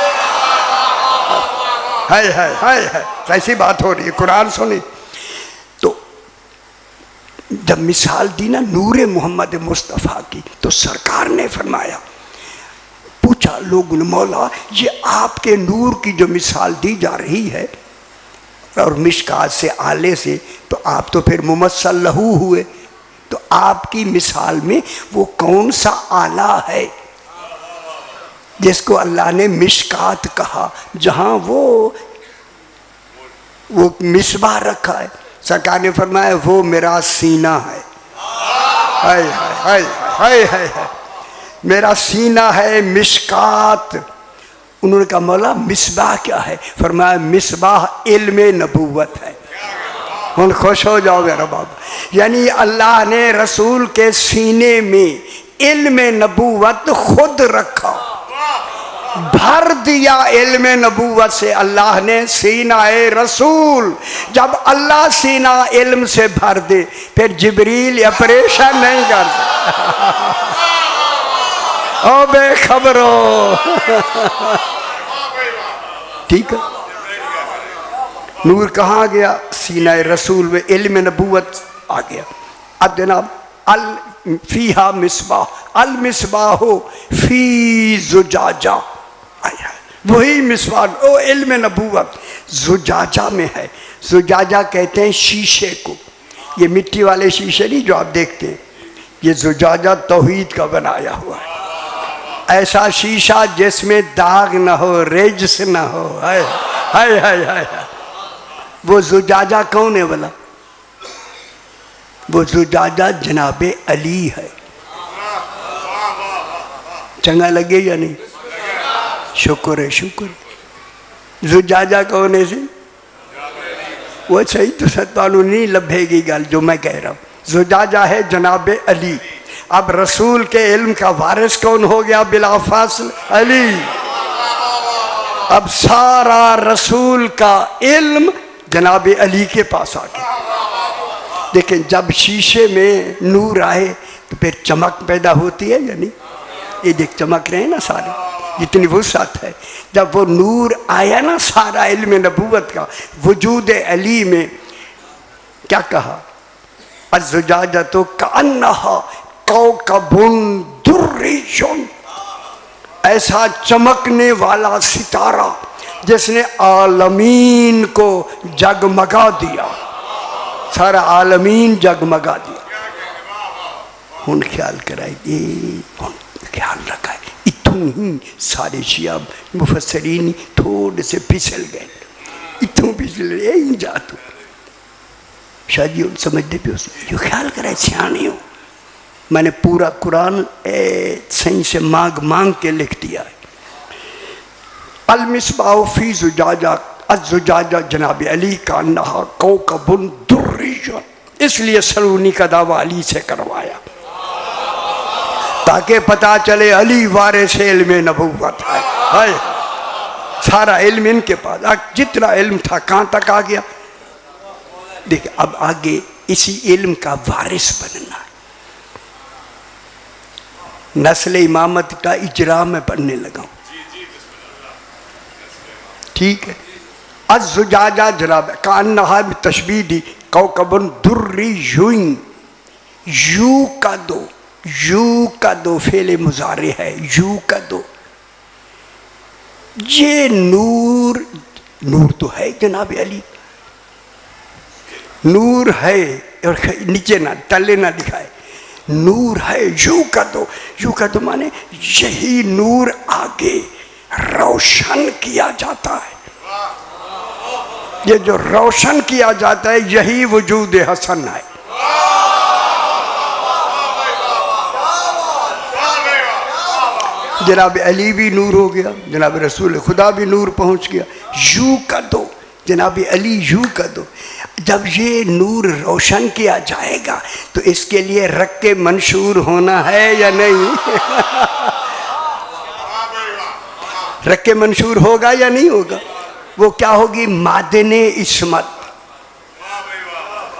है कैसी बात हो रही है, कुरान सुने। तो जब मिसाल दी ना नूरे मोहम्मद मुस्तफ़ा की तो सरकार ने फरमाया, पूछा लोगों ने, मौला ये आपके नूर की जो मिसाल दी जा रही है और मिशकात से आले से, तो आप तो फिर मुमस्सल लहू हुए, तो आपकी मिसाल में वो कौन सा आला है जिसको अल्लाह ने मिशकात कहा, जहां वो मिसबाह रखा है? सरकार ने फरमाया वो मेरा सीना है। हाय हाय हाय हाय हाय, मेरा सीना है मिशकात। उन्होंने कहा मौला मिसबाह क्या है? फरमाया मिसबाह इल्मे नबूवत है। हम खुश हो जाओ मेरा बाबा, यानी अल्लाह ने रसूल के सीने में इल्मे नबूवत खुद रखा, भर दिया इल्मे नबूवत से अल्लाह ने सीना ए रसूल। जब अल्लाह सीना इल्म से भर दे फिर जिब्रील ऑपरेशन नहीं करते। ओ बेखबरो ठीक है, नूर कहाँ गया? सीना रसूल में इल्म नबूवत आ गया। अब जनाब अल फीहा मिसबाह, अल मिसबाहो फी जुजाजा, वही मिसबाह ओ इल्म नबूवत जुजाजा में है। जुजाजा कहते हैं शीशे को, ये मिट्टी वाले शीशे नहीं जो आप देखते हैं, ये जुजाजा तौहीद का बनाया हुआ है। ऐसा शीशा जिसमें दाग ना हो, रेजिस ना हो। हाय हाय हाय हाय, वो जुजाजा कौन है भला? वो जुजाजा जनाबे अली है। चंगा लगे या नहीं? शुक्र है शुक्र। जुजाजा कौन है से? वो सही तो सत्तानु नहीं लभेगी गल जो मैं कह रहा हूँ। जुजाजा है जनाबे अली। अब रसूल के इल्म का वारिस कौन हो गया? बिला फासिल अली। अब सारा रसूल का इल्म जनाबे अली के पास आ गया। लेकिन जब शीशे में नूर आए तो फिर चमक पैदा होती है या नहीं? ये देख चमक रहे हैं ना सारे, जितनी वुसअत है। जब वो नूर आया ना सारा इल्म नबूवत का वजूद अली में, क्या कहा? अज़्ज़ुजाजा तो कअन्नहा कौकबुन दुर्रियुन, ऐसा चमकने वाला सितारा जिसने आलमीन को जगमगा दिया, सारा आलमीन जगमगा दिया। हुन ख्याल कराइए, हुन ख्याल रखा है। इतों ही सारे शिया मुफस्सरीन थोड़े से फिसल गए, इतों फिसल यही जा तू शादी समझते पे जो ख्याल कराए सियाने हो। मैंने पूरा कुरान सही से मांग मांग के लिख दिया है। अल मिसबाह फी जुजाजा, अज़्ज़ुजाजा जनाब अली का नहा कौकबुन दुर्रियुन, इसलिए सलूनी का दावा अली से करवाया ताकि पता चले अली वारिस इल्म नबूवत है। हाय, सारा इल्म इनके पास, जितना इल्म था कहाँ तक आ गया। देखिए अब आगे इसी इल्म का वारिस बनना है। नस्ल इमामत का इजरा में पढ़ने लगा, ठीक है। अज़्ज़ुजाजा जनाब कान्नहा में तशबीह दी कौकबुन दुर्रियुन, यू का दो, यू का दो फेले मुजारे है, यू का दो। ये नूर, नूर तो है जनाब अली, नूर है, और नीचे ना तले ना दिखाए, नूर है, यूं कर दो, यूं कर दो माने यही नूर आगे रोशन किया जाता है। ये जो रोशन किया जाता है यही वजूद हसन है। जनाब अली भी नूर हो गया, जनाब रसूल खुदा भी नूर पहुंच गया। यूं कर दो जनाब अली, यूं कर दो। जब ये नूर रोशन किया जाएगा तो इसके लिए रख के मंशूर होना है या नहीं? रख के मंशूर होगा या नहीं होगा? वो क्या होगी? मादने इस्मत।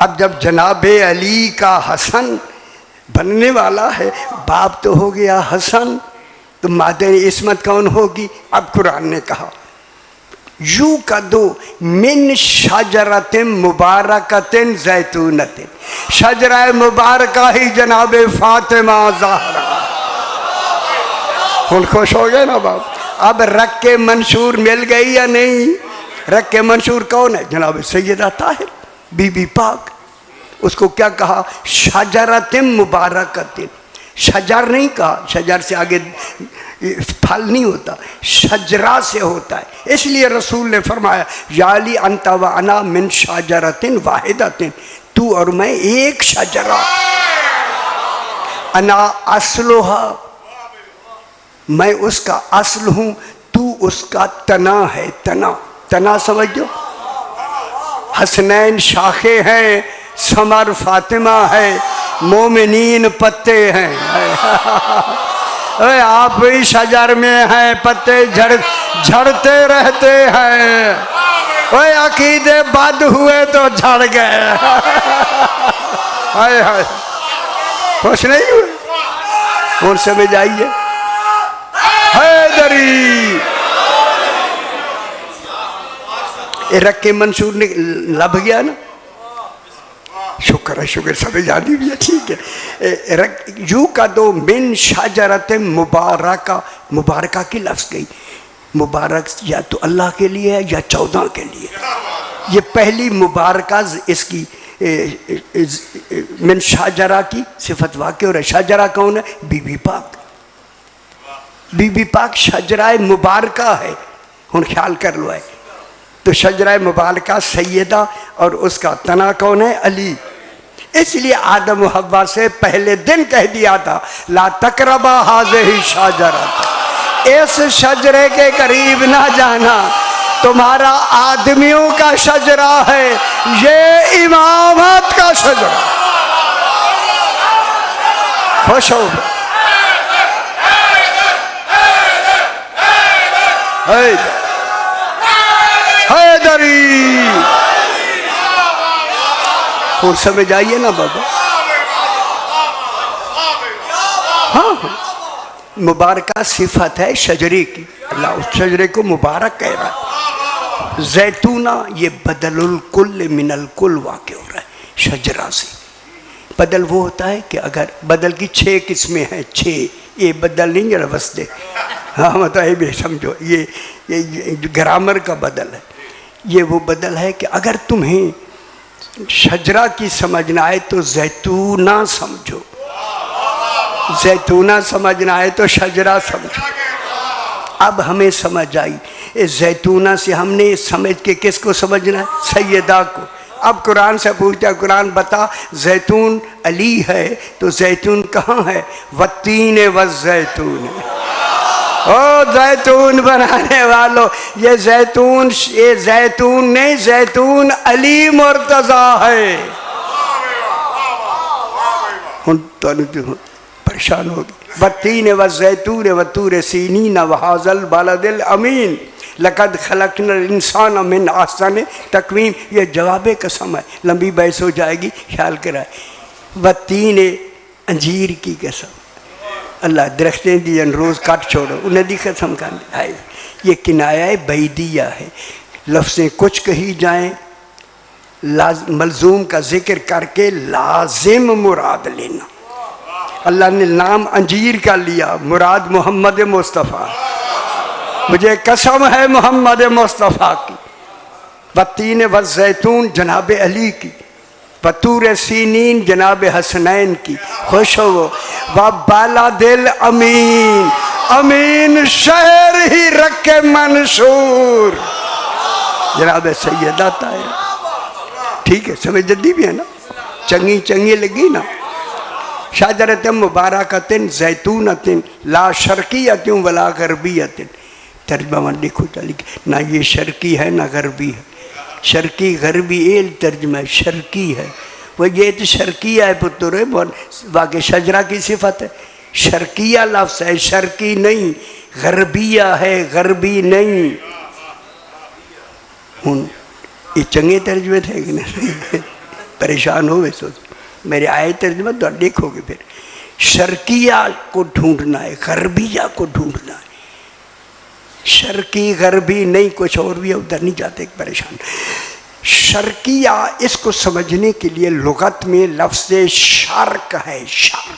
अब जब जनाब अली का हसन बनने वाला है, बाप तो हो गया हसन, तो मादने इस्मत कौन होगी? अब कुरान ने कहा यूं कर दो, मिन शजरतिन मुबारकतिन जैतूनतिन, शजरा मुबारका ही जनाब फातिमा ज़हरा। हुन खुश हो गए ना बाप? अब रख के मंशूर मिल गई या नहीं? रख के मंशूर कौन है? जनाब सैयदा ताहिर बीबी पाक। उसको क्या कहा? शजरतिन मुबारकतिन। शजर नहीं कहा, शजर से आगे फल नहीं होता, शजरा से होता है। इसलिए रसूल ने फरमाया याली अंता व अना मिन शजरतिन वाहिदतिन, तू और मैं एक शजरा, अना असलुहा, मैं उसका असल हूँ, तू उसका तना है। तना, तना समझो, हसनैन शाखे हैं, समर फातिमा है, मोमिनीन पत्ते हैं। आप भी शजर में हैं, पत्ते झड़ते रहते हैं। ओए अकीदे बद हुए तो झड़ गए। हाय हाय, खुश नहीं हुए? और समझ आइए, हैदरी रख के मंशूर ने लब गया ना। शुक्र है, शुक्र, समझ आनी भी है, ठीक है। यूं का दो, मिन शजरत मुबारका, मुबारका की लफ्ज़ गई। मुबारक या तो अल्लाह के लिए है या 14 के लिए। ये पहली मुबारका इसकी मिन शजरा की सिफत वाक़ई हो रहा है। शजरा कौन है? बीबी पाक। बीबी पाक शजरा मुबारका है। हुन ख्याल कर लो है तो शजरा मुबारका सैयदा, और उसका तना कौन है? अली। इसलिए आदम व हव्वा से पहले दिन कह दिया था ला तकरबा हाज़िही शजरा, इस शजरे के करीब ना जाना, तुम्हारा आदमियों का शजरा है, ये इमामत का शजरा। खुश हो हैदरी, और समझ आइए ना बाबा। हाँ हाँ, मुबारका सिफत है शजरे की, अल्लाह उस शजरे को मुबारक कह रहा है। जैतूना ये बदलुल कुल मिनल कुल वाक़ हो रहा है शजरा से। बदल वो होता है कि अगर बदल की 6 किस्में हैं, 6, ये बदल नहीं जरा बस दे, हाँ मतलब ये भी समझो, ये ग्रामर का बदल है। ये वो बदल है कि अगर तुम्हें शजरा की समझना है तो जैतूना समझो, जैतूना समझना है तो शजरा समझो। अब हमें समझ आई, इस जैतूना से हमने समझ के किसको समझना है? सैयदा को। अब कुरान से पूछता, कुरान बता जैतून अली है तो जैतून कहाँ है? वत्तीन व जैतून। ओ जैतून बनाने वालों, ये जैतून नहीं, जैतून अली मुर्तज़ा है। परेशान होगी। वत्तीन व जैतून व तूर सीनीन व हाज़ल बलदिल अमीन लक़द खलक़नल इंसान मिन अहसन तक़वीम। ये जवाब कसम है, लंबी बहस हो जाएगी, ख्याल कराए। वत्तीन अंजीर की कसम, अल्लाह दरख्तें दी रोज़ काट छोड़ो, उन्हें दी कसम खाने है। ये किनाया बैदिया है, लफ्ज़ें कुछ कही जाएँ, मलजूम का जिक्र करके लाजिम मुराद लेना। अल्लाह ने नाम अंजीर का लिया, मुराद मोहम्मद मुस्तफ़ा। मुझे कसम है मोहम्मद मुस्तफ़ा की, बत्तीन व जैतून जनाब अली की, बतूर सीनीन जनाब हसनैन की, खुश हो व बाला दिल अमीन, अमीन शहर ही रखे मंसूर जनाब सैयदा ताहिरा। ठीक है, समझ जल्दी भी है ना, चंगी चंगी लगी ना। शाजरत मुबारकतिन जैतूनतिन ला शर्कियतिन वला गरबियतिन। तर्जुमा में देखो चली, ना ये शर्की है ना गरबी है। शर्की गरबी एल तर्जुमा शर्की है, वो ये तो शर्किया है पुत्र, बाकी शजरा की सिफत है। शर्किया लफ्ज़ है, शर्की नहीं, गरबिया है, गरबी नहीं। हूँ ये चंगे तर्जुमे थे कि नहीं? परेशान हो वे सोच, मेरे आए तर्जुमा तो देखोगे फिर। शर्किया को ढूंढना है, गरबिया को ढूंढना है। शर्की गरबी नहीं, कुछ और भी उधर नहीं जाते, परेशान। शर्किया, इसको समझने के लिए लुगत में लफ्ज़ शर्क है, शर्क।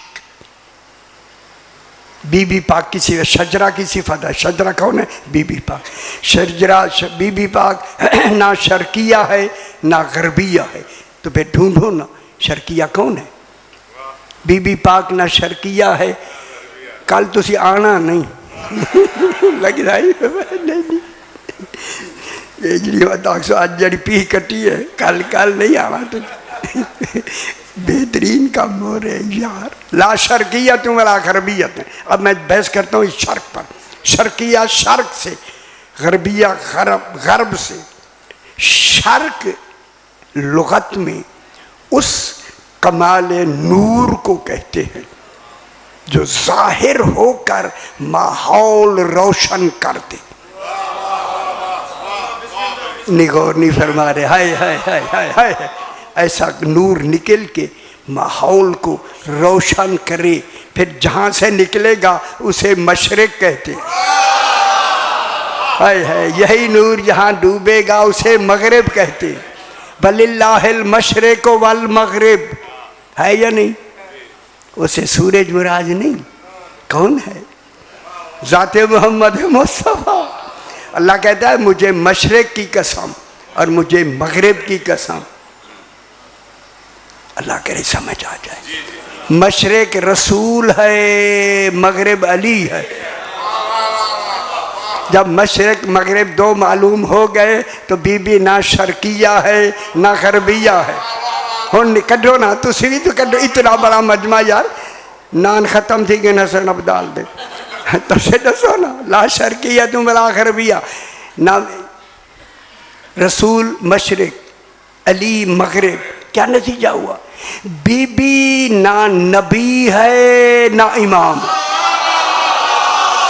बीबी पाक की सिफत, शजरा की सिफत है। शजरा कौन है? बीबी पाक। शजरा बीबी पाक ना शर्किया है ना गरबिया है, तो फिर ढूंढो ना शर्किया कौन है। बीबी पाक ना शर्किया है, कल तुसी आना नहीं लग रहा है नहीं जी आज जड़ी पी कटी है, कल कल नहीं आना तो बेहतरीन काम हो रहे यार। ला शर्किया तुम ला गरबियत है। अब मैं बहस करता हूँ इस शर्क पर। शर्किया शर्क से, गरबिया गरब से। शर्क लुगत में उस कमाल नूर को कहते हैं जो जाहिर होकर माहौल रोशन कर दे। निगौर नहीं फरमा रहे, हाय हाय हाय हाय हाय, ऐसा नूर निकल के माहौल को रोशन करे, फिर जहाँ से निकलेगा उसे मशरिक कहते हैं। हाय हाय, यही नूर जहाँ डूबेगा उसे मगरिब कहते हैं। वलिल्लाहिल मशरिक वल मगरिब, है या नहीं? उसे सूरज मुराद नहीं, कौन है? ज़ाते मोहम्मद मुस्तफ़ा। अल्लाह कहता है मुझे मशरिक की कसम और मुझे मगरिब की कसम। अल्लाह करे समझ आ जाए। मशरिक रसूल है, मगरिब अली है। जब मशरिक मगरिब दो मालूम हो गए तो बीबी ना शर्किया है ना गरबिया है। हुन कढ़ो ना, तुसी भी तो कढ़ो, इतना बड़ा मजमा यार। नान खत्म थी कि नसर अब डाल दे तो से दसो ना। ला शर्किया तुम ला गरबिया, ना रसूल मशरिक अली मगरिब। क्या नतीजा हुआ? बीबी ना नबी है ना इमाम।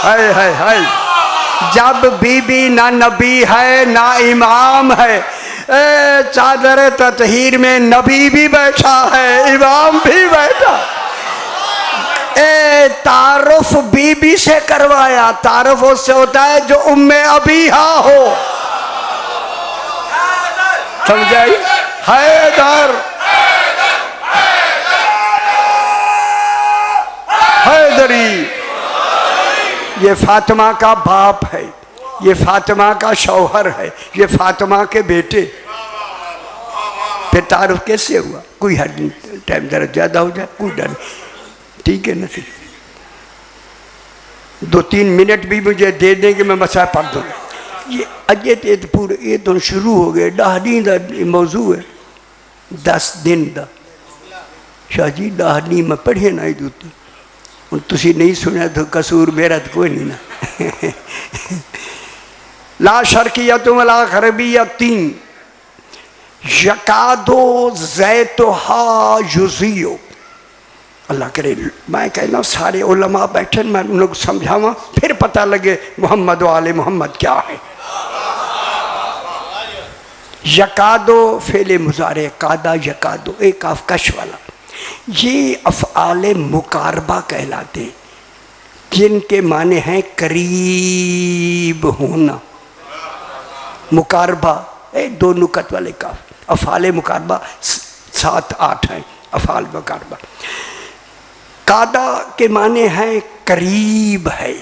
हाय हाय हाय, जब बीबी ना नबी है ना इमाम है, चादर ततहीर में नबी भी बैठा है, इमाम भी बैठा। तारुफ बीबी से करवाया। तारुफ उससे होता है जो उम्मे अबीहा हो, समझाई? हैदर हैदरी, ये फातिमा का बाप है, ये फातिमा का शौहर है, ये फातिमा के बेटे। फिर तारुफ कैसे हुआ? कोई हद नहीं, टाइम जरा ज़्यादा हो जाए कोई डर नहीं, ठीक है ना? फिर 2-3 मिनट भी मुझे दे देंगे, मैं मसा पढ़ दूँ। ये अजे तो पूरे ये तो शुरू हो गए। 10 दिन का मौजू है, 10 दिन का। शाह जी 10 दिन मैं पढ़े ना ही दूती हूँ, तुसी नहीं सुना तो कसूर मेरा तो कोई नहीं ना। ला शर्किया तुम ला गरबिया तीन, यकादो ज़ैतुहा युज़ियो। अल्लाह करे मैं कहना सारे उलमा बैठन, मैं उन लोग समझावा, फिर पता लगे मोहम्मद वाले मोहम्मद क्या है। यकादो फेले मुजारे, कादा यकादो, एक अफकश वाला। ये अफ़आले मुकारबा कहलाते हैं, जिनके माने हैं करीब होना। मुकारबा 2 नुकत वाले का अफ़आले मुकारबा 7-8 हैं अफ़आल मुकारबा। कादा के माने हैं करीब है,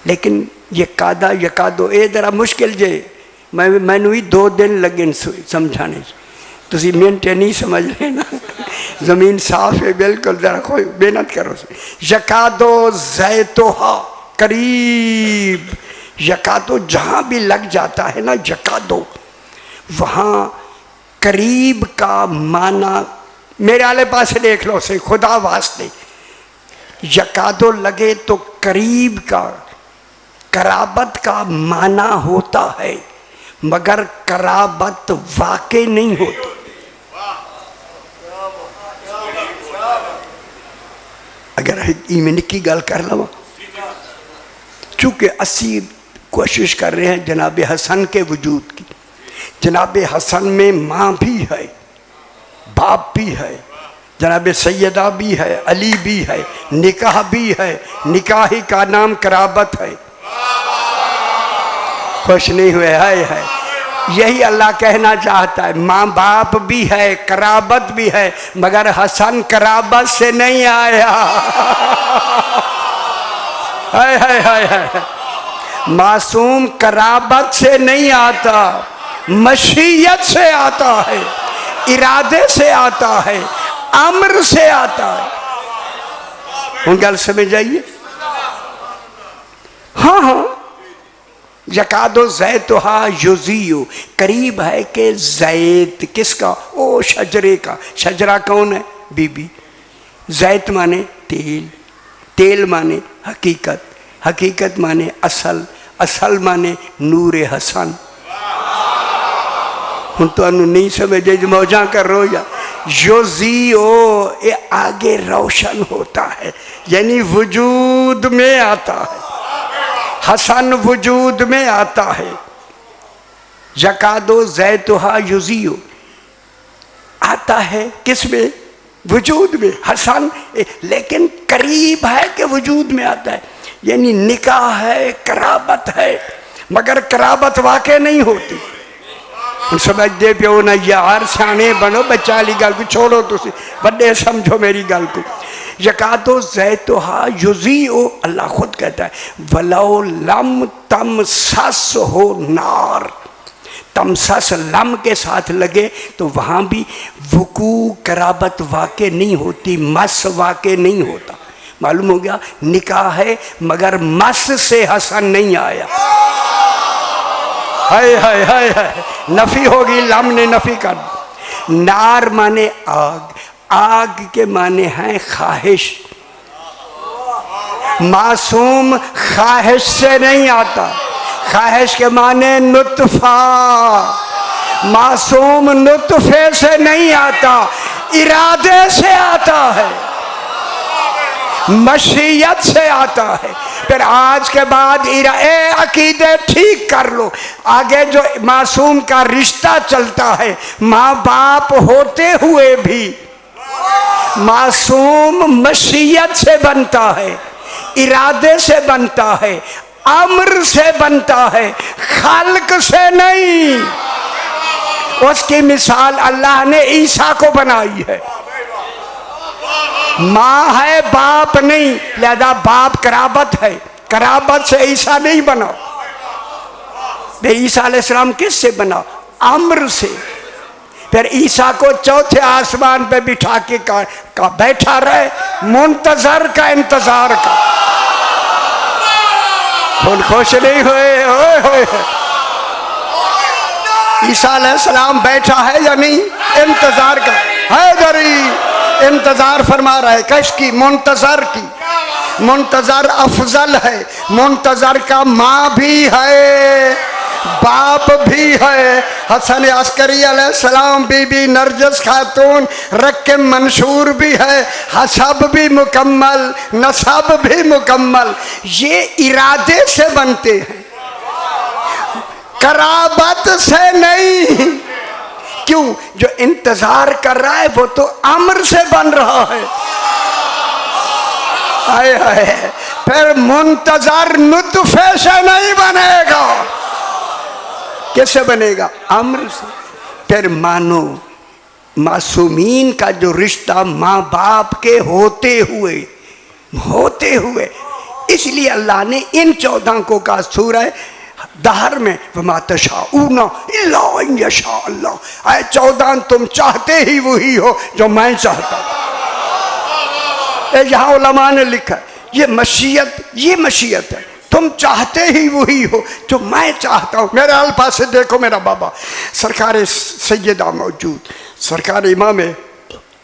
लेकिन ये कादा यकादो ये जरा मुश्किल जे मैनू भी 2 दिन लगे समझाने। तुसी मिनटे नहीं समझ रहे ना, जमीन साफ है बिल्कुल, जरा कोई मेहनत करो। यकादो ज़ैतुहा करीब, यकादो जहाँ भी लग जाता है ना यकादो, वहाँ करीब का माना मेरे आले पास देख लो से खुदा वास्ते, यकादो लगे तो करीब का कराबत का माना होता है, मगर कराबत वाकई नहीं होती। अगर इमें की गल कर लवा, चूँकि असी कोशिश कर रहे हैं जनाब हसन के वजूद की। जनाब हसन में माँ भी है, बाप भी है, जनाब सैयदा भी है, अली भी है, निकाह भी है, निकाही का नाम कराबत है। खुश नहीं हुए? है यही अल्लाह कहना चाहता है, माँ बाप भी है, कराबत भी है, मगर हसन कराबत से नहीं आया। है मासूम कराबत से नहीं आता, मशीयत से आता है, इरादे से आता है, अम्र से आता है। उन गल समझ आइए। हाँ हाँ, यकादो ज़ैतुहा युज़ियु, करीब है कि ज़ैत किसका? ओ शजरे का। शजरा कौन है? बीबी। ज़ैत माने तेल, तेल माने हकीकत, हकीकत माने असल, असल माने नूरे हसन। हूँ तो नहीं समझे जो मौजा कर रो या युज़ियु, ये आगे रोशन होता है, यानी वजूद में आता है। हसन वजूद में आता है। यकादो ज़ैतुहा युज़ियु आता है किस में? वजूद में। हसन लेकिन करीब है कि वजूद में आता है, यानी निकाह है, कराबत है, मगर कराबत वाकई नहीं होती। समझते पियो ना यार, सियाने बनो, बच्चा वाली गल को छोड़ो, तुम बड़े समझो मेरी गल को। यकादो ज़ैतुहा युज़ियु, अल्लाह खुद कहता है वलो लम तम सस हो नार, तम सस लम के साथ लगे तो वहाँ भी वकू कराबत वाक़ई नहीं होती, मस वाक़ई नहीं होता। मालूम हो गया? निकाह है मगर मस से हसन नहीं आया। है नफी होगी, लम ने नफी कर। नार माने आग, आग के माने हैं ख्वाहिश। मासूम ख्वाहिश से नहीं आता, ख्वाहिश के माने नुत्फा। मासूम नुत्फे से नहीं आता, इरादे से आता है, मशीयत से आता है। फिर आज के बाद अकीदे ठीक कर लो। आगे जो मासूम का रिश्ता चलता है, माँ बाप होते हुए भी मासूम मशीयत से बनता है, इरादे से बनता है, अम्र से बनता है, खाल्क से नहीं। उसकी मिसाल अल्लाह ने ईसा को बनाई है। माँ है, बाप नहीं, लिहाजा बाप कराबत है, कराबत से ईसा नहीं बना। ईसा अलैहिस्सलाम किससे बना? अम्र से। फिर ईसा को चौथे आसमान पे बिठा के का बैठा रहे, मुंतजर का, इंतजार का। खुश नहीं हुए? ईसा अलैहिस्सलाम बैठा है या नहीं? इंतजार का है, दरी इंतजार फरमा रहा है। किसकी? मुंतजर की। मुंतजर अफजल है। मुंतजर का माँ भी है, बाप भी है। हसन अस्करी अलैहिस्सलाम, बीबी नरजस खातून, रक्के मंशूर भी है, हसब भी मुकम्मल, नसब भी मुकम्मल। ये इरादे से बनते हैं, कराबत से नहीं। क्यों? जो इंतजार कर रहा है वो तो अम्र से बन रहा है। आए हाय, फिर मुंतजर नुत्फे से नहीं बनेगा। कैसे बनेगा? अम्र से। फिर मानो मासूमीन का जो रिश्ता माँ बाप के होते हुए इसलिए अल्लाह ने इन 14 को कहा सूरह दहर में वमा तशाऊना इल्ला अन यशा अल्लाह। आए 14 तुम चाहते ही वही हो जो मैं चाहता हूं। यहाँ उलमा ने लिखा ये मशीयत है, तुम चाहते ही वही हो जो मैं चाहता हूँ। मेरे अल्फाज से देखो, मेरा बाबा सरकार सैयदा मौजूद, सरकार इमाम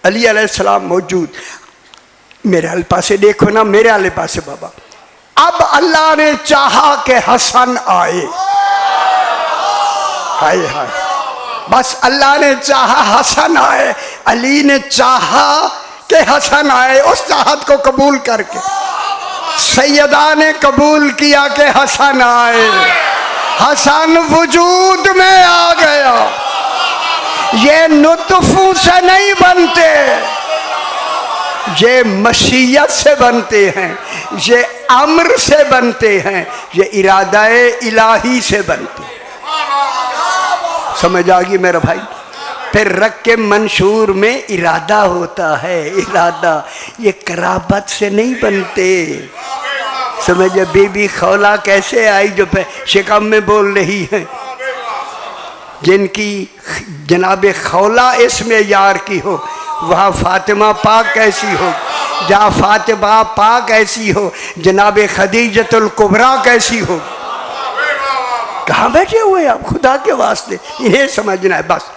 अली अलैहिस्सलाम मौजूद, मेरे अल्फाज से देखो ना, मेरे अल्फाज से बाबा। अब अल्लाह ने चाहा कि हसन आए, हाय हाय, बस अल्लाह ने चाहा हसन आए, अली ने चाहा कि हसन आए। उस चाहत को कबूल करके सैयदा ने कबूल किया कि हसन आए। हसन वजूद में आ गया। ये नुतफों से नहीं बनते, ये मशीयत से बनते हैं, ये अम्र से बनते हैं, ये इरादा-ए इलाही से बनते हैं। समझ आ गई मेरा भाई? फिर रख के मंशूर में इरादा होता है, इरादा, ये कराबत से नहीं बनते। समझे? बीबी खौला कैसे आई जो शिकम में बोल रही है, जिनकी जनाब खौला इसमें यार की हो, वहाँ फातिमा पाक कैसी हो, जहाँ फातिमा पाक ऐसी हो, जनाब खदीजतुल कुबरा कैसी हो। कहाँ बैठे हुए आप खुदा के वास्ते? इन्हें समझना है बस।